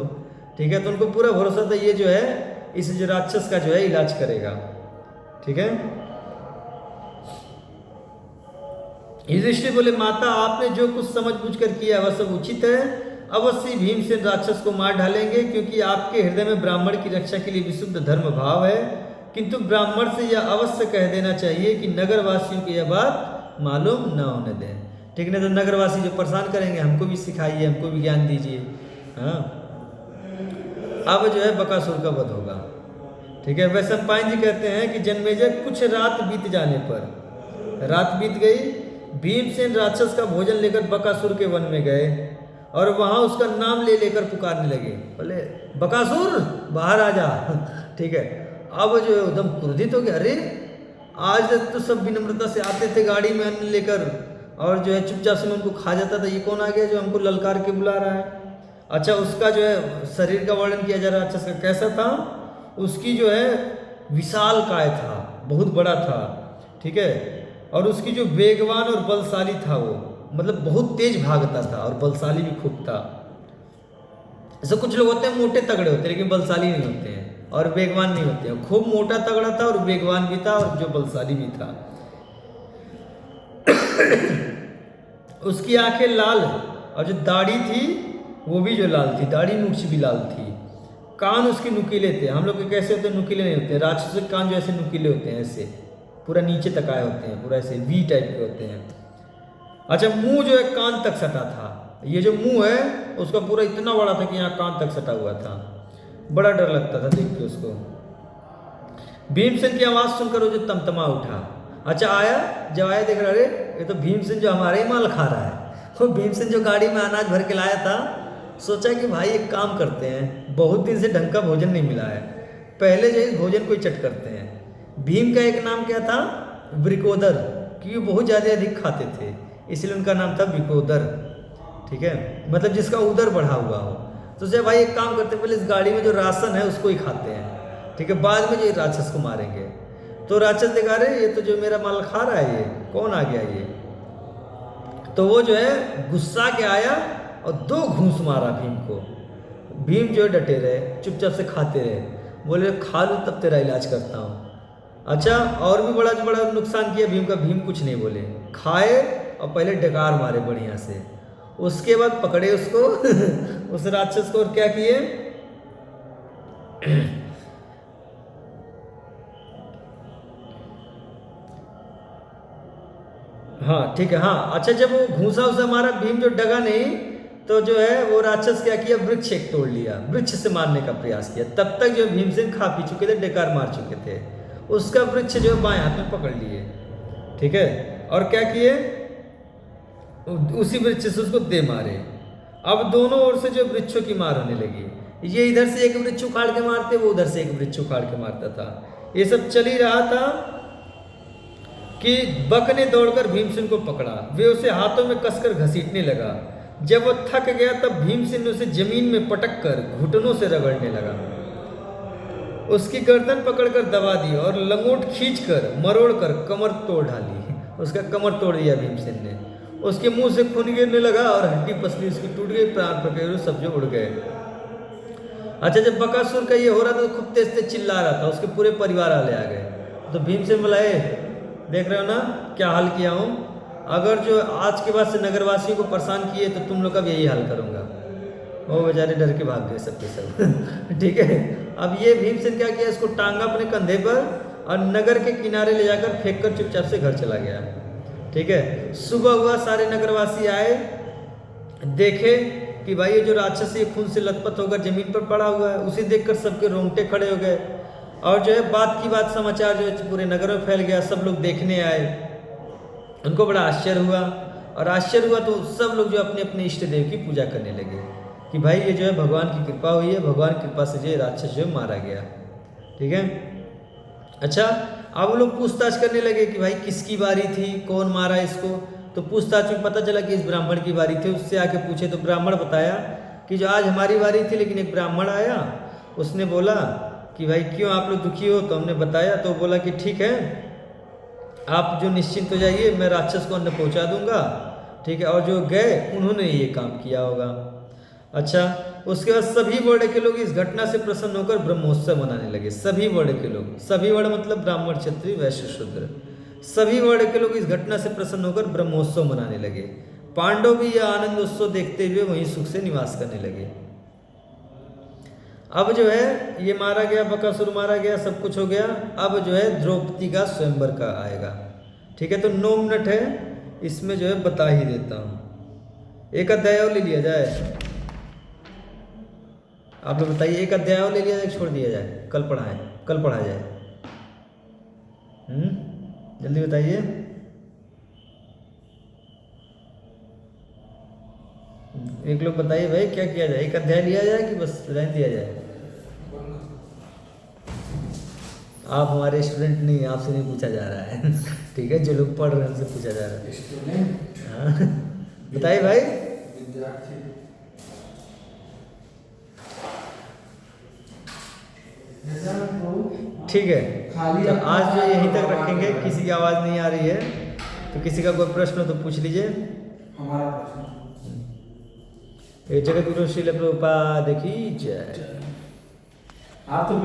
ठीक है। तो उनको पूरा भरोसा था ये जो है इस जो राक्षस का जो है इलाज करेगा, ठीक है। युधिष्ठिर बोले माता, आपने जो कुछ समझ बूझ कर किया वह सब उचित है। अवश्य भीमसेन राक्षस को मार डालेंगे, क्योंकि आपके हृदय में ब्राह्मण की रक्षा के लिए विशुद्ध धर्म भाव है। किंतु ब्राह्मण से यह अवश्य कह देना चाहिए कि नगरवासियों को यह बात मालूम न होने दें, ठीक है। तो नगरवासी जो परेशान करेंगे, हमको भी सिखाइए, हमको भी ज्ञान दीजिए। हाँ, अब जो है बकासुर का वध होगा, ठीक है। वैशंपायन जी कहते हैं कि जन्मेजय कुछ रात बीत जाने पर, रात बीत गई, भीमसेन राक्षस का भोजन लेकर बकासुर के वन में गए और वहाँ उसका नाम ले लेकर पुकारने लगे, बोले बकासुर बाहर आ जा, ठीक है। अब जो है एकदम क्रोधित हो गया, अरे आज तो सब विनम्रता से आते थे गाड़ी में अन्न लेकर और जो है चुपचाप से उनको खा जाता था, ये कौन आ गया जो हमको ललकार के बुला रहा है। अच्छा, उसका जो है शरीर का वर्णन किया जा रहा है, अच्छा उसका कैसा था, उसकी जो है विशाल काय था, बहुत बड़ा था, ठीक है। और उसकी जो वेगवान और बलशाली था, वो मतलब बहुत तेज भागता था और बलशाली भी खूब था। ऐसे कुछ लोग होते हैं मोटे तगड़े होते हैं लेकिन बलशाली नहीं होते हैं और वेगवान नहीं होते हैं। खूब मोटा तगड़ा था और वेगवान भी था और जो बलशाली भी था। उसकी आंखें लाल और जो दाढ़ी थी वो भी जो लाल थी, दाढ़ी मूंछ भी लाल थी। कान उसके नुकीले थे। हम लोग के कैसे होते हैं, नुकीले नहीं होते। राक्षसों के कान जो ऐसे नुकीले होते हैं, ऐसे पूरा नीचे तक आए होते हैं, पूरा ऐसे वी टाइप के होते हैं। अच्छा, मुंह जो है कान तक सटा था। ये जो मुंह है उसका पूरा इतना बड़ा था कि यहाँ कान तक सटा हुआ था। बड़ा डर लगता था देख के उसको। भीमसेन की आवाज़ सुनकर वो जो तमतमा उठा। अच्छा आया, जब आया देख रहा, अरे ये तो भीमसेन जो हमारे ही माल खा रहा है। वो भीमसेन जो गाड़ी में अनाज भर के लाया था, सोचा कि भाई एक काम करते हैं, बहुत दिन से ढंग का भोजन नहीं मिला है, पहले जो इस भोजन को ही चट करते हैं। भीम का एक नाम क्या था, वृकोदर, क्योंकि बहुत ज़्यादा अधिक खाते थे इसलिए उनका नाम था वृकोदर। ठीक है, मतलब जिसका उदर बढ़ा हुआ हो। तो सोचा भाई एक काम करते हैं, पहले इस गाड़ी में जो राशन है उसको ही खाते हैं, ठीक है, बाद में जो राक्षस को मारेंगे। तो राक्षस देखा, रहे ये तो जो मेरा माल खा रहा है, ये कौन आ गया ये। तो वो जो है गुस्सा के आया और 2 घूंस मारा भीम को। भीम जो है डटे रहे, चुपचाप से खाते रहे, बोले खा लूँ तब तेरा इलाज करता हूँ। अच्छा, और भी बड़ा नुकसान किया भीम का। भीम कुछ नहीं बोले, खाए और पहले डकार मारे बढ़िया से। उसके बाद पकड़े उसको उस राक्षस को, और क्या किए, हाँ ठीक है, हाँ। अच्छा, जब वो घूसा उसा मारा, भीम जो डगा नहीं, तो जो है वो राक्षस क्या किया, वृक्ष एक तोड़ लिया, वृक्ष से मारने का प्रयास किया। तब तक जो भीमसेन खा पी चुके थे, डकार मार चुके थे, उसका वृक्ष जो बाएं हाथ में पकड़ लिए। ठीक है, और क्या किए, उसी वृक्ष से उसको दे मारे। अब दोनों ओर से जो वृक्षों की मार होने लगी, ये इधर से एक वृक्ष उखाड़ के मारते, वो उधर से एक वृक्ष उखाड़ के मारता था। ये सब चल ही रहा था कि बक ने दौड़कर भीमसेन को पकड़ा। वे उसे हाथों में कसकर घसीटने लगा। जब वो थक गया तब भीमसेन ने उसे जमीन में पटक कर घुटनों से रगड़ने लगा। उसकी गर्दन पकड़कर दबा दी और लंगोट खींचकर मरोड़कर कमर तोड़ डाली। उसका कमर तोड़ दिया भीमसेन ने। उसके मुंह से खून गिरने लगा और हड्डी पसली उसकी टूट गई, प्राण पखेरु सब जो उड़ गए। अच्छा, जब बकासुर का ये हो रहा था तो खूब तेज तेज चिल्ला रहा था, उसके पूरे परिवार वाले आ गए। तो भीमसेन बुलाए, देख रहे हो ना क्या हाल किया हूँ, अगर जो आज के बाद से नगरवासियों को परेशान किए तो तुम लोग का भी यही हाल करूँगा। वो बेचारे डर के भाग गए सबके सब ठीक है, अब ये भीमसेन क्या किया, इसको टांगा अपने कंधे पर और नगर के किनारे ले जाकर फेंक कर चुपचाप से घर चला गया। ठीक है, सुबह हुआ, सारे नगरवासी आए, देखे कि भाई ये जो राक्षस ये खून से लथपथ होकर जमीन पर पड़ा हुआ है। उसे देखकर सबके रोंगटे खड़े हो गए और जो है बात की बात समाचार जो है पूरे नगर में फैल गया। सब लोग देखने आए, उनको बड़ा आश्चर्य हुआ, और आश्चर्य हुआ तो सब लोग जो अपने अपने इष्ट देव की पूजा करने लगे कि भाई ये जो है भगवान की कृपा हुई है, भगवान की कृपा से जो राक्षस जो मारा गया। ठीक है, अच्छा, अब वो लोग पूछताछ करने लगे कि भाई किसकी बारी थी, कौन मारा इसको। तो पूछताछ में पता चला कि इस ब्राह्मण की बारी थी। उससे आके पूछे तो ब्राह्मण बताया कि जो आज हमारी बारी थी, लेकिन एक ब्राह्मण आया, उसने बोला कि भाई क्यों आप लोग दुखी हो। तो हमने बताया, तो बोला कि ठीक है, आप जो निश्चिंत हो जाइए, मैं राक्षस को अन्न पहुंचा दूंगा। ठीक है, और जो गए उन्होंने ये काम किया होगा। अच्छा, उसके बाद सभी वर्ण के लोग इस घटना से प्रसन्न होकर ब्रह्मोत्सव मनाने लगे। सभी वर्ण के लोग, सभी वर्ण मतलब ब्राह्मण, क्षत्रिय, वैश्य, शूद्र, सभी वर्ण के लोग इस घटना से प्रसन्न होकर ब्रह्मोत्सव मनाने लगे। पांडव भी यह आनंद उत्सव देखते हुए वहीं सुख से निवास करने लगे। अब जो है ये मारा गया, बकासुर मारा गया, सब कुछ हो गया। अब जो है द्रौपदी का स्वयंवर का आएगा। ठीक है, तो 9 मिनट है, इसमें जो है बता ही देता हूँ। एक अध्याय और ले लिया जाए, आप लोग बताइए, एक अध्याय और ले लिया जाए, छोड़ दिया जाए, कल पढ़ा जाए। जल्दी बताइए। एक लोग बताइए भाई क्या किया जाए, एक अध्याय लिया जाए कि बस रहने दिया जाए। आप हमारे स्टूडेंट नहीं, आपसे नहीं पूछा जा रहा है ठीक है, जो लोग पढ़ रहे हैं उनसे पूछा जा रहा है। स्टूडेंट बताइए भाई। ठीक है, तो आज जो यहीं तक रखेंगे। किसी की आवाज़ नहीं आ रही है तो किसी का कोई प्रश्न हो तो पूछ लीजिए। हमारा प्रश्न जगत गुरु श्रील प्रभुपाद की जय। आप तो